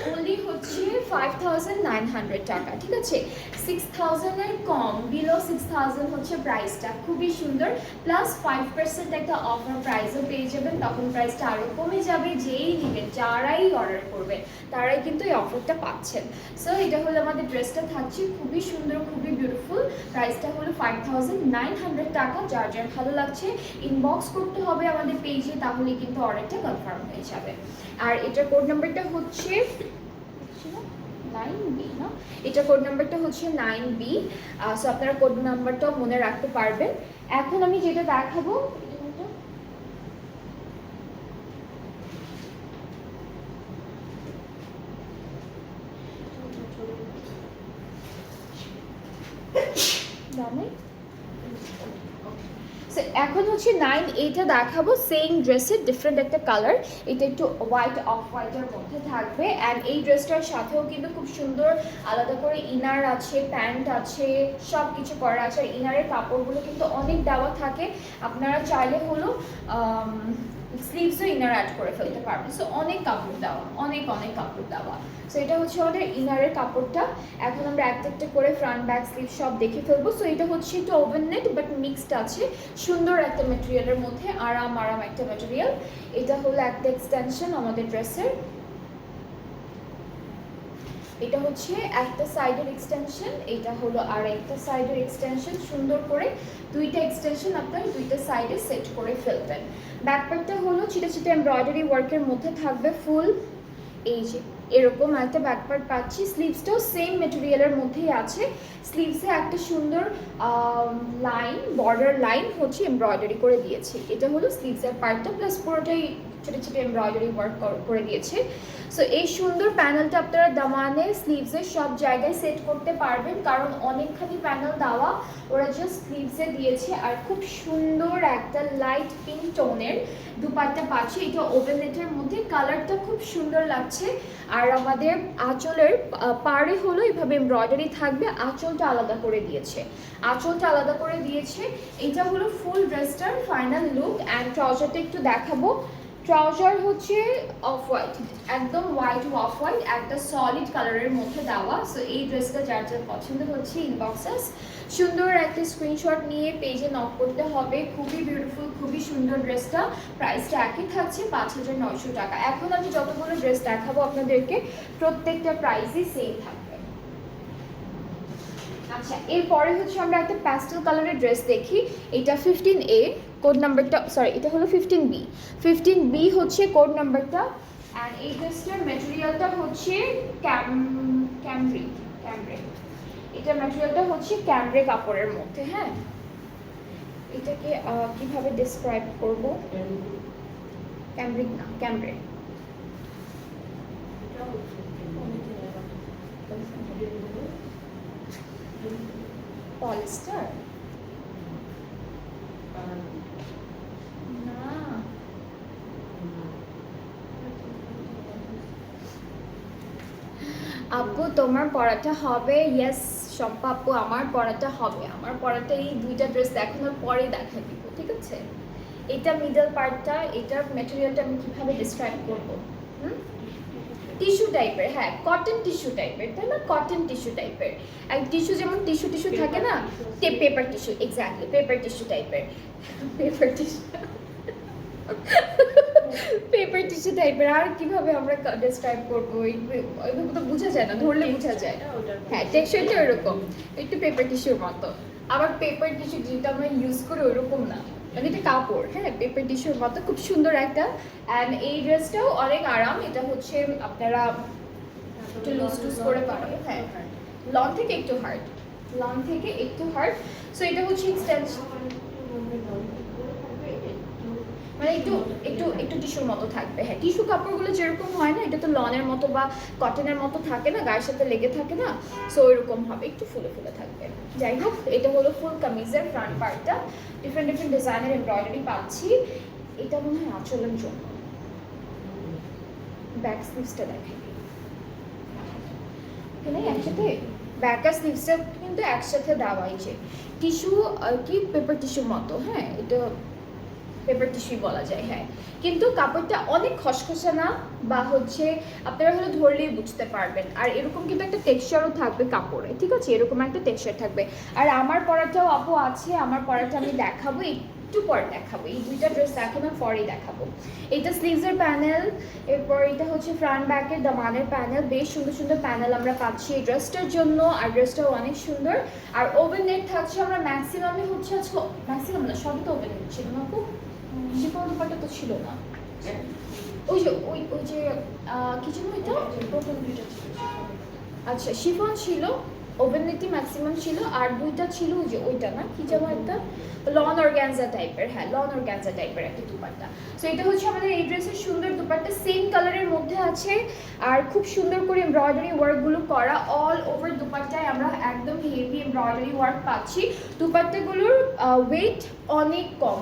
অনলি হচ্ছে 5900 টাকা, ঠিক আছে? 6000 এর কম, বিলো 6000 হচ্ছে প্রাইসটা। খুবই সুন্দর, প্লাস 5% একটা অফার প্রাইসও পেয়ে যাবেন। তখন প্রাইসটা আরও কমে যাবে। যেই নেবেন, যারাই অর্ডার করবেন তারাই কিন্তু এই অফারটা পাচ্ছেন। সো এটা হলো আমাদের ড্রেসটা থাকছে, খুবই সুন্দর, খুবই বিউটিফুল। প্রাইসটা হলো 5900 টাকা। যার যার ভালো লাগছে ইনবক্স করতে হবে আমাদের পেজে, তাহলে কিন্তু অর্ডারটা কনফার্ম হয়ে যাবে। আর এটার কোড নাম্বারটা হচ্ছে 9B না, এটা কোড নাম্বারটা হচ্ছে 9B। সো আপনারা কোড নাম্বারটাও মনে রাখতে পারবেন। এখন আমি যেটা দেখাবো, এখন হচ্ছে 9A দেখাবো। সেম ড্রেসের ডিফারেন্ট একটা কালার, এটা একটু হোয়াইট অফ হোয়াইটের মধ্যে থাকবে। অ্যান্ড এই ড্রেসটার সাথেও কিন্তু খুব সুন্দর আলাদা করে ইনার আছে, প্যান্ট আছে, সব কিছু করা আছে। আর ইনারের কাপড়গুলো কিন্তু অনেক দেওয়া থাকে, আপনারা চাইলে হলো স্লিভসও ইনার অ্যাড করে ফেলতে পারবেন। সো অনেক কাপড় দেওয়া, অনেক অনেক কাপড় দেওয়া। সো এটা হচ্ছে আমাদের ইনারের কাপড়টা। এখন আমরা একটা একটা করে ফ্রন্ট ব্যাক স্লিভ সব দেখে ফেলবো। সো এটা হচ্ছে একটু ওভেন নেট বাট মিক্সড আছে, সুন্দর একটা ম্যাটেরিয়ালের মধ্যে, আরাম একটা ম্যাটেরিয়াল। এটা হলো একটা এক্সটেনশন আমাদের ড্রেসের, এটা হচ্ছে একটা সাইডের এক্সটেনশন, এটা হলো আর একটা সাইডের এক্সটেনশন। সুন্দর করে দুইটা এক্সটেনশন আপনার দুইটা সাইডে সেট করে ফেলবেন। ব্যাকপ্যাকটা হলো চিটা চিটা এমব্রয়ডারি ওয়ার্কের মধ্যে থাকবে ফুল, এই যে এরকম একটা ব্যাকপার্ট পাচ্ছি। স্লিভসটাও সেম ম্যাটেরিয়ালের মধ্যেই আছে। স্লিভসে একটা সুন্দর লাইন, বর্ডার লাইন হচ্ছে এমব্রয়ডারি করে দিয়েছে। এটা হলো স্লিভসের পার্টটা, প্লাস পুরোটাই ছোটো ছোটো এমব্রয়ডারি ওয়ার্ক করে দিয়েছে। সো এই সুন্দর প্যানেলটা আপনারা দামানে স্লিভসে সব জায়গায় সেট করতে পারবেন, কারণ অনেকখানি প্যানেল দেওয়া, ওরা জাস্ট স্লিভসে দিয়েছে। আর খুব সুন্দর একটা লাইট পিঙ্ক টোনের দুপাট্টা পাচ্ছি, এটা ওভেন নেটের মধ্যে, কালারটা খুব সুন্দর লাগছে। আর আমাদের আঁচলের পাড়ে হলো এভাবে এমব্রয়ডারি থাকবে, আঁচলটা আলাদা করে দিয়েছে, আঁচলটা আলাদা করে দিয়েছে। এটা হলো ফুল ড্রেসটার ফাইনাল লুক। অ্যান্ড ট্রাউজারটা একটু দেখাবো, ট্রাউজার হচ্ছে অফ হোয়াইট, একদম হোয়াইট অফ হোয়াইট, একটা সলিড কালারের মধ্যে দেওয়া। সো এই ড্রেসটা যার যার পছন্দ হচ্ছে ইনবক্সেস সুন্দর একটা স্ক্রিনশট নিয়ে পেজে নক করতে হবে। খুবই বিউটিফুল, খুবই সুন্দর ড্রেসটা। প্রাইসটা একই থাকছে 5,900 টাকা। এখন আমি যতগুলো ড্রেস দেখাবো আপনাদেরকে প্রত্যেকটা প্রাইসই সেম থাকবে। আচ্ছা, এরপরে হচ্ছে আমরা একটা প্যাস্টেল কালারের ড্রেস দেখি। এটা 15A কোড নাম্বারটা, সরি এটা হলো 15B। 15B হচ্ছে কোড নাম্বারটা। অ্যান্ড এই ড্রেসটার ম্যাটেরিয়ালটা হচ্ছে ক্যামব্রে। এটা ম্যাটেরিয়ালটা হচ্ছে ক্যামব্রে কাপড়ের মধ্যে। হ্যাঁ, এটাকে কিভাবে ডেসক্রাইব করব? ক্যামব্রিক না, ক্যামব্রে। পলিস্টার না, আপু তোমার পড়াটা হবে। ইয়েস শম্পা আপু, আমার পড়াটা হবে। আমার পড়াটা এই দুইটা ড্রেস দেখানোর পরে দেখা দিব, ঠিক আছে? এটা মিডল পার্টটা, এটার ম্যাটেরিয়ালটা আমি কিভাবে ডিসক্রাইব করব? টিস্যু টাইপের, হ্যাঁ কটন টিস্যু টাইপের, তাই না? কটন টিস্যু টাইপের। আর টিস্যু যেমন টিস্যু থাকে না, paper tissue, exactly paper tissue টাইপের। পেপার টিস্যু পেপার টিস্যু টাইপের। আর কিভাবে আমরা ডেসক্রাইব করবো? ওইভাবে তো বোঝা যায় না, ধরলে বোঝা যায়। হ্যাঁ, টেক্সচারটা ওইরকম, একটু পেপার টিস্যুর মতো। আবার পেপার টিস্যু যেটা আমরা ইউজ করি ওইরকম না, মানে এটা কাপড়। হ্যাঁ, পেপার টিস্যুর মতো, খুব সুন্দর একটা। অ্যান্ড এই ড্রেসটাও অনেক আরাম। এটা হচ্ছে আপনারা একটু লুজ টুজ করে পারবেন। হ্যাঁ, লং থেকে একটু হার্ড। সো এটা হচ্ছে এক্সটেনশন, মানে একটু একটু একটু টিস্যুর মতো থাকবে। হ্যাঁ, টিস্যু কাপড়গুলো যেরকম হয় না, এটা তো লনের মতো বা কটনের মতো থাকে না, গায়ের সাথে লেগে থাকে না। সো ওইরকম হবে, একটু ফুলে ফুলে থাকবে। যাই হোক, এটা হলো ফুল কামিজের ফ্রন্ট পার্টটা। ডিফারেন্ট ডিজাইনের এমব্রয়ডারি পাচ্ছি। এটা মনে হয় আঁচলের জন্য। ব্যাক স্লিভসটা দেখেন, এখানে একসাথে ব্যাক আর স্লিভসটা কিন্তু একসাথে দেওয়াই, যে টিস্যু কি পেপার টিস্যুর মতো। হ্যাঁ, এটা পেপার টিস্যুই বলা যায়। হ্যাঁ, কিন্তু কাপড়টা অনেক খসখসে না, বা হচ্ছে আপনারা হলো ধরলেই বুঝতে পারবেন। আর এরকম কিন্তু একটা টেক্সচারও থাকবে কাপড়ে, ঠিক আছে? এরকম একটা টেক্সচার থাকবে। আর আমার পরাটাও আপু আছে, আমার পরাটা আমি দেখাবো একটু পরে দেখাবো। এই দুইটা ড্রেস দেখানোর পরেই দেখাবো। এটা স্লিভসের প্যানেল, এরপর এটা হচ্ছে ফ্রন্ট ব্যাকের দামানের প্যানেল। বেশ সুন্দর সুন্দর প্যানেল আমরা পাচ্ছি এই ড্রেসটার জন্য। আর ড্রেসটাও অনেক সুন্দর। আর ওভেন নেট থাকছে। আমরা ম্যাক্সিমামে হচ্ছে আজকে, ম্যাক্সিমাম না, সবই তো ওভেন নেট ছিল না আপু। শিফন দুপাট্টা তো ছিল না। ওই যে ওই যে কি ছিল এটা? আচ্ছা, শিফন ছিল, ওভেন নেটই ম্যাক্সিমাম ছিল। আর দুইটা ছিল ওই যে ওইটা না, কি যেন একটা লন অর্গানজা টাইপের। হ্যাঁ, লন অর্গানজা টাইপের একটা দুপাট্টা। সো এটা হচ্ছে আমাদের এই ড্রেসের সুন্দর দুপাট্টা, সেম কালারের মধ্যে আছে। আর খুব সুন্দর করে এমব্রয়ডারি ওয়ার্কগুলো করা। অল ওভার দুপাট্টায় আমরা একদম হেভি এমব্রয়ডারি ওয়ার্ক পাচ্ছি। দুপাট্টাগুলোর ওয়েট অনেক কম,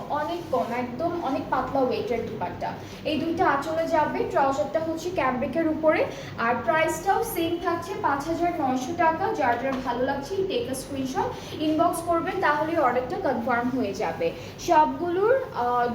একদম অনেক পাতলা ওয়েটের দুপাট্টা। এই দুইটা আঁচলে যাবে। ট্রাউজারটা হচ্ছে ক্যামব্রিকের উপরে। আর প্রাইসটাও সেম থাকছে 5,900 টাকা। যার যার ভালো লাগছে টেক আ স্ক্রিনশট, ইনবক্স করবেন, তাহলে অর্ডারটা কনফার্ম হয়ে যাবে। সবগুলোর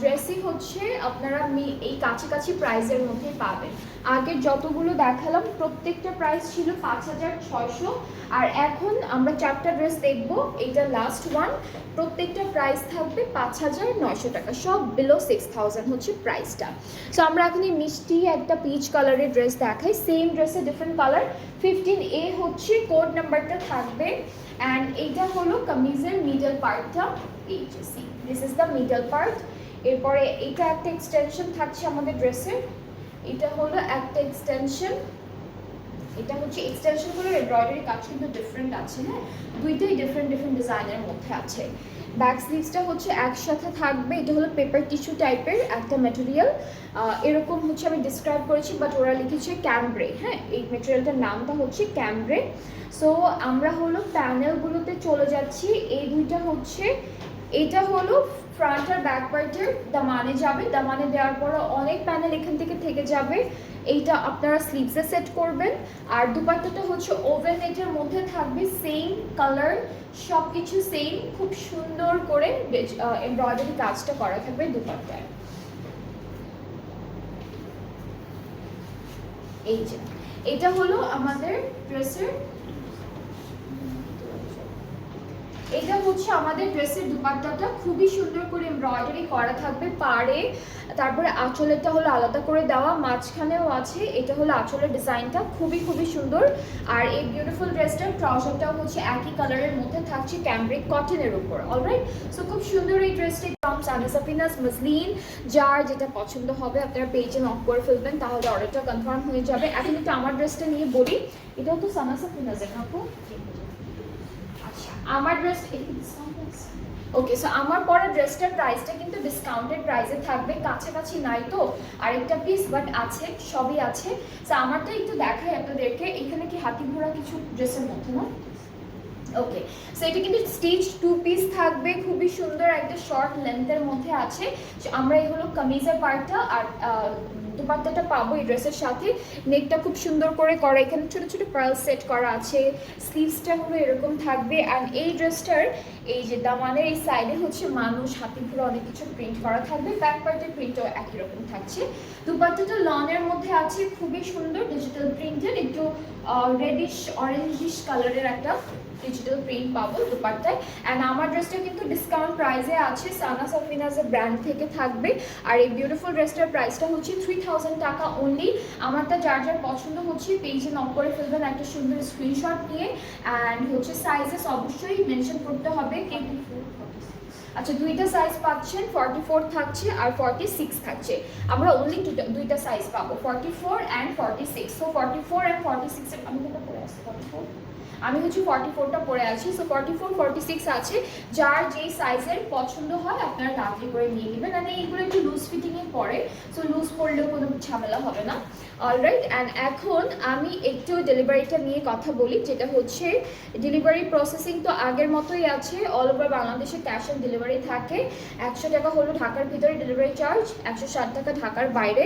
ড্রেসই হচ্ছে আপনারা এই কাছাকাছি প্রাইসের মধ্যে পাবেন। আগের যতগুলো দেখালাম প্রত্যেকটা প্রাইস ছিল 5,600। আর এখন আমরা 4টা ড্রেস দেখব, এইটা লাস্ট ওয়ান। প্রত্যেকটা প্রাইস থাকবে 5,900 টাকা, সব বিলো 6,000 হচ্ছে প্রাইসটা। সো আমরা এখন এই মিষ্টি একটা পিচ কালারের ড্রেস দেখাই। সেম ড্রেসে ডিফারেন্ট কালার। 15A হচ্ছে কোড নাম্বারটা থাকবে। অ্যান্ড এইটা হলো কামিজের মিডল পার্টটা। এই যে see, this is the middle part. এরপরে এটা একটা এক্সটেনশন থাকছে আমাদের ড্রেসের। এটা হলো একটা এক্সটেনশন। এটা হচ্ছে এক্সটেনশনগুলোর এমব্রয়ডারি কাজ কিন্তু ডিফারেন্ট আছে। হ্যাঁ, দুইটাই ডিফারেন্ট ডিজাইনের মধ্যে আছে। ব্যাক স্লিভসটা হচ্ছে একসাথে থাকবে। এটা হলো পেপার টিস্যু টাইপের একটা ম্যাটেরিয়াল। এরকম হচ্ছে আমি ডিসক্রাইব করেছি, বাট ওরা লিখেছে ক্যামব্রে। হ্যাঁ, এই ম্যাটেরিয়ালটার নামটা হচ্ছে ক্যামব্রে। সো আমরা হলো প্যানেলগুলোতে চলে যাচ্ছি। এই দুইটা হচ্ছে, এটা হলো ফ্রন্ট আর ব্যাক পার্টের দামানে যাবে। দামানে দেওয়ার পর অনেক প্যানেল এখান থেকে যাবে। এইটা আপনারা স্লিভসে সেট করবেন। আর দুপাট্টাটা হচ্ছে ওভেন নেটের মধ্যে থাকবে, সেম কালার, সব কিছু সেম। খুব সুন্দর করে এমব্রয়ডারি কাজটা করা থাকবে দুপাট্টায়। এই যে এটা হলো আমাদের ড্রেসের, এটা হচ্ছে আমাদের ড্রেসের দুপাট্টাটা, খুবই সুন্দর করে এমব্রয়ডারি করা থাকবে পাড়ে, তারপরে আঁচলেরটা হলো আলাদা করে দেওয়া, মাঝখানেও আছে, এটা হলো আঁচলের ডিজাইনটা, খুবই খুবই সুন্দর। আর এই বিউটিফুল ড্রেসটার ট্রাউজারটাও হচ্ছে একই কালারের মধ্যে থাকছে ক্যামব্রিক কটনের উপর। অলরাইট, সো খুব সুন্দর এই ড্রেসটি ফ্রম সানা সাফিনাস মসলিন। যার যেটা পছন্দ হবে আপনারা পেজে নক করে ফেলবেন, তাহলে অর্ডারটা কনফার্ম হয়ে যাবে। এখন একটু আমার ড্রেসটা নিয়ে বলি, এটাও তো সানা সাফিনাসের আপু। আমার ড্রেস ওকে, সো আমার পরা ড্রেসটার প্রাইসটা কিন্তু ডিসকাউন্টেড প্রাইসে থাকবে, কাছাকাছি নাই তো আরেকটা পিস, বাট আছে, সবই আছে। সো আমারটা একটু দেখাই আপনাদেরকে, এখানে কি হাতি ঘোড়া কিছু ড্রেসের মধ্যে না? ওকে, সো এটা কিন্তু স্টিচ 2 পিস থাকবে, খুবই সুন্দর একটা শর্ট লেন্থের মধ্যে আছে। আমরা এগুলো কামিজের পার্টটা আর দুপাট্টাটা পাবো এই ড্রেসের সাথে। নেকটা খুব সুন্দর করে করা, এখানে ছোট ছোট পার্ল সেট করা আছে, স্লিভসটা হলো এরকম থাকবে। অ্যান্ড এই ড্রেসটার এই যে দামানের এই সাইডে হচ্ছে মানুষ, হাতি ঘোড়া অনেক কিছু প্রিন্ট করা থাকবে, ব্যাক পার্টের প্রিন্টও একই রকম থাকছে। দুপাট্টাটা লনের মধ্যে আছে, খুবই সুন্দর ডিজিটাল প্রিন্টেড, একটু রেডিশ অরেঞ্জিশ কালারের একটা ডিজিটাল প্রিন্ট পাবো দুপাট্টায়। অ্যান্ড আমার ড্রেসটা কিন্তু ডিসকাউন্ট প্রাইসে আছে, সানা সাফিনাজের ব্র্যান্ড থেকে থাকবে। আর এই বিউটিফুল ড্রেসটার প্রাইসটা হচ্ছে 3000 টাকা অনলি। আমারটা যার যার পছন্দ হচ্ছে পেজে নক করে ফেলবেন একটা সুন্দর স্ক্রিনশট নিয়ে। অ্যান্ড হচ্ছে সাইজেস অবশ্যই মেনশন করতে হবে। আচ্ছা, দুইটা সাইজ পাচ্ছেন, 44 থাকছে আর 46 থাকছে। আমরা অনলি দুইটা সাইজ পাবো, 44 অ্যান্ড 46। সো 44 অ্যান্ড 46 এর আমি কোনটা পরে আসছি? 44, আমি হচ্ছে 44টা পরে আছি। সো 44 46 আছে, যার যেই সাইজের পছন্দ হয় আপনারা তাড়াতাড়ি করে নিয়ে নেবেন। আর এইগুলো একটু লুজ ফিটিংয়ে পরে, সো লুজ পরলেও কোনো ঝামেলা হবে না। অলরাইট, অ্যান্ড এখন আমি একটু ডেলিভারিটা নিয়ে কথা বলি, যেটা হচ্ছে ডেলিভারি প্রসেসিং তো আগের মতোই আছে। অল ওভার বাংলাদেশে ক্যাশ অন ডেলিভারি থাকে। 100 টাকা হলো ঢাকার ভিতরে ডেলিভারি চার্জ, 160 টাকা ঢাকার বাইরে।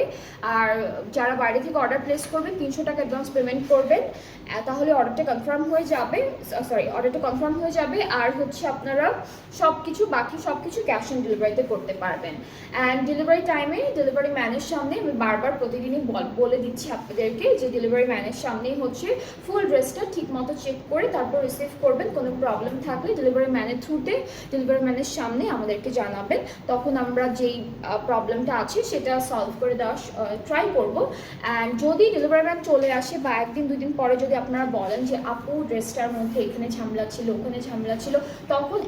আর যারা বাইরে থেকে অর্ডার প্লেস করবেন 300 টাকা অ্যাডভান্স পেমেন্ট করবেন, তাহলে অর্ডারটা কনফার্ম হয়ে যাবে। অর্ডারটা কনফার্ম হয়ে যাবে। আর হচ্ছে আপনারা বাকি সব কিছু ক্যাশ অন ডেলিভারিতে করতে পারবেন। অ্যান্ড ডেলিভারি টাইমে ডেলিভারি ম্যানের সামনে আমি বারবার প্রতিদিনই বলে দিচ্ছি আপনাদেরকে যে ডেলিভারি ম্যানের সামনেই হচ্ছে ফুল ড্রেসটা ঠিক মতো চেক করে তারপর রিসিভ করবেন। কোনো প্রবলেম থাকলে ডেলিভারি ম্যানের থ্রুতে ডেলিভারি ম্যানের সামনে আমাদেরকে জানাবেন, তখন আমরা যেই প্রবলেমটা আছে সেটা সলভ করে দেওয়ার ট্রাই করব। অ্যান্ড যদি ডেলিভারি ম্যান চলে আসে বা 1 দিন 2 দিন পরে যদি আপনারা বলেন যে আপু ড্রেসটার মধ্যে এখানে ঝামেলা ছিল, ওখানে ঝামেলা ছিল, তখন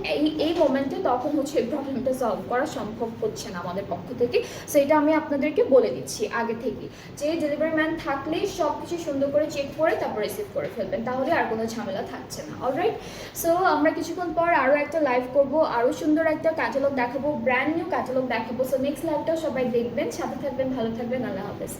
এই মোমেন্টে তখন হচ্ছে এই প্রবলেমটা সলভ করা সম্ভব হচ্ছে না আমাদের পক্ষ থেকে। সেটা আমি আপনাদেরকে বলে দিচ্ছি আগে থেকে, যে ডেলিভারি ম্যান থাকলে সব কিছু সুন্দর করে চেক করে তারপর রিসিভ করে ফেলবেন, তাহলে আর কোনো ঝামেলা থাকছে না। অলরাইট, সো আমরা কিছুক্ষণ পর আরও একটা লাইভ করব, আরও সুন্দর একটা ক্যাটালগ দেখাবো, ব্র্যান্ড নিউ ক্যাটালগ দেখাবো। সো নেক্সট লাইভটাও সবাই দেখবেন, সাথে থাকবেন, ভালো থাকবেন, আল্লাহ হাফেজ।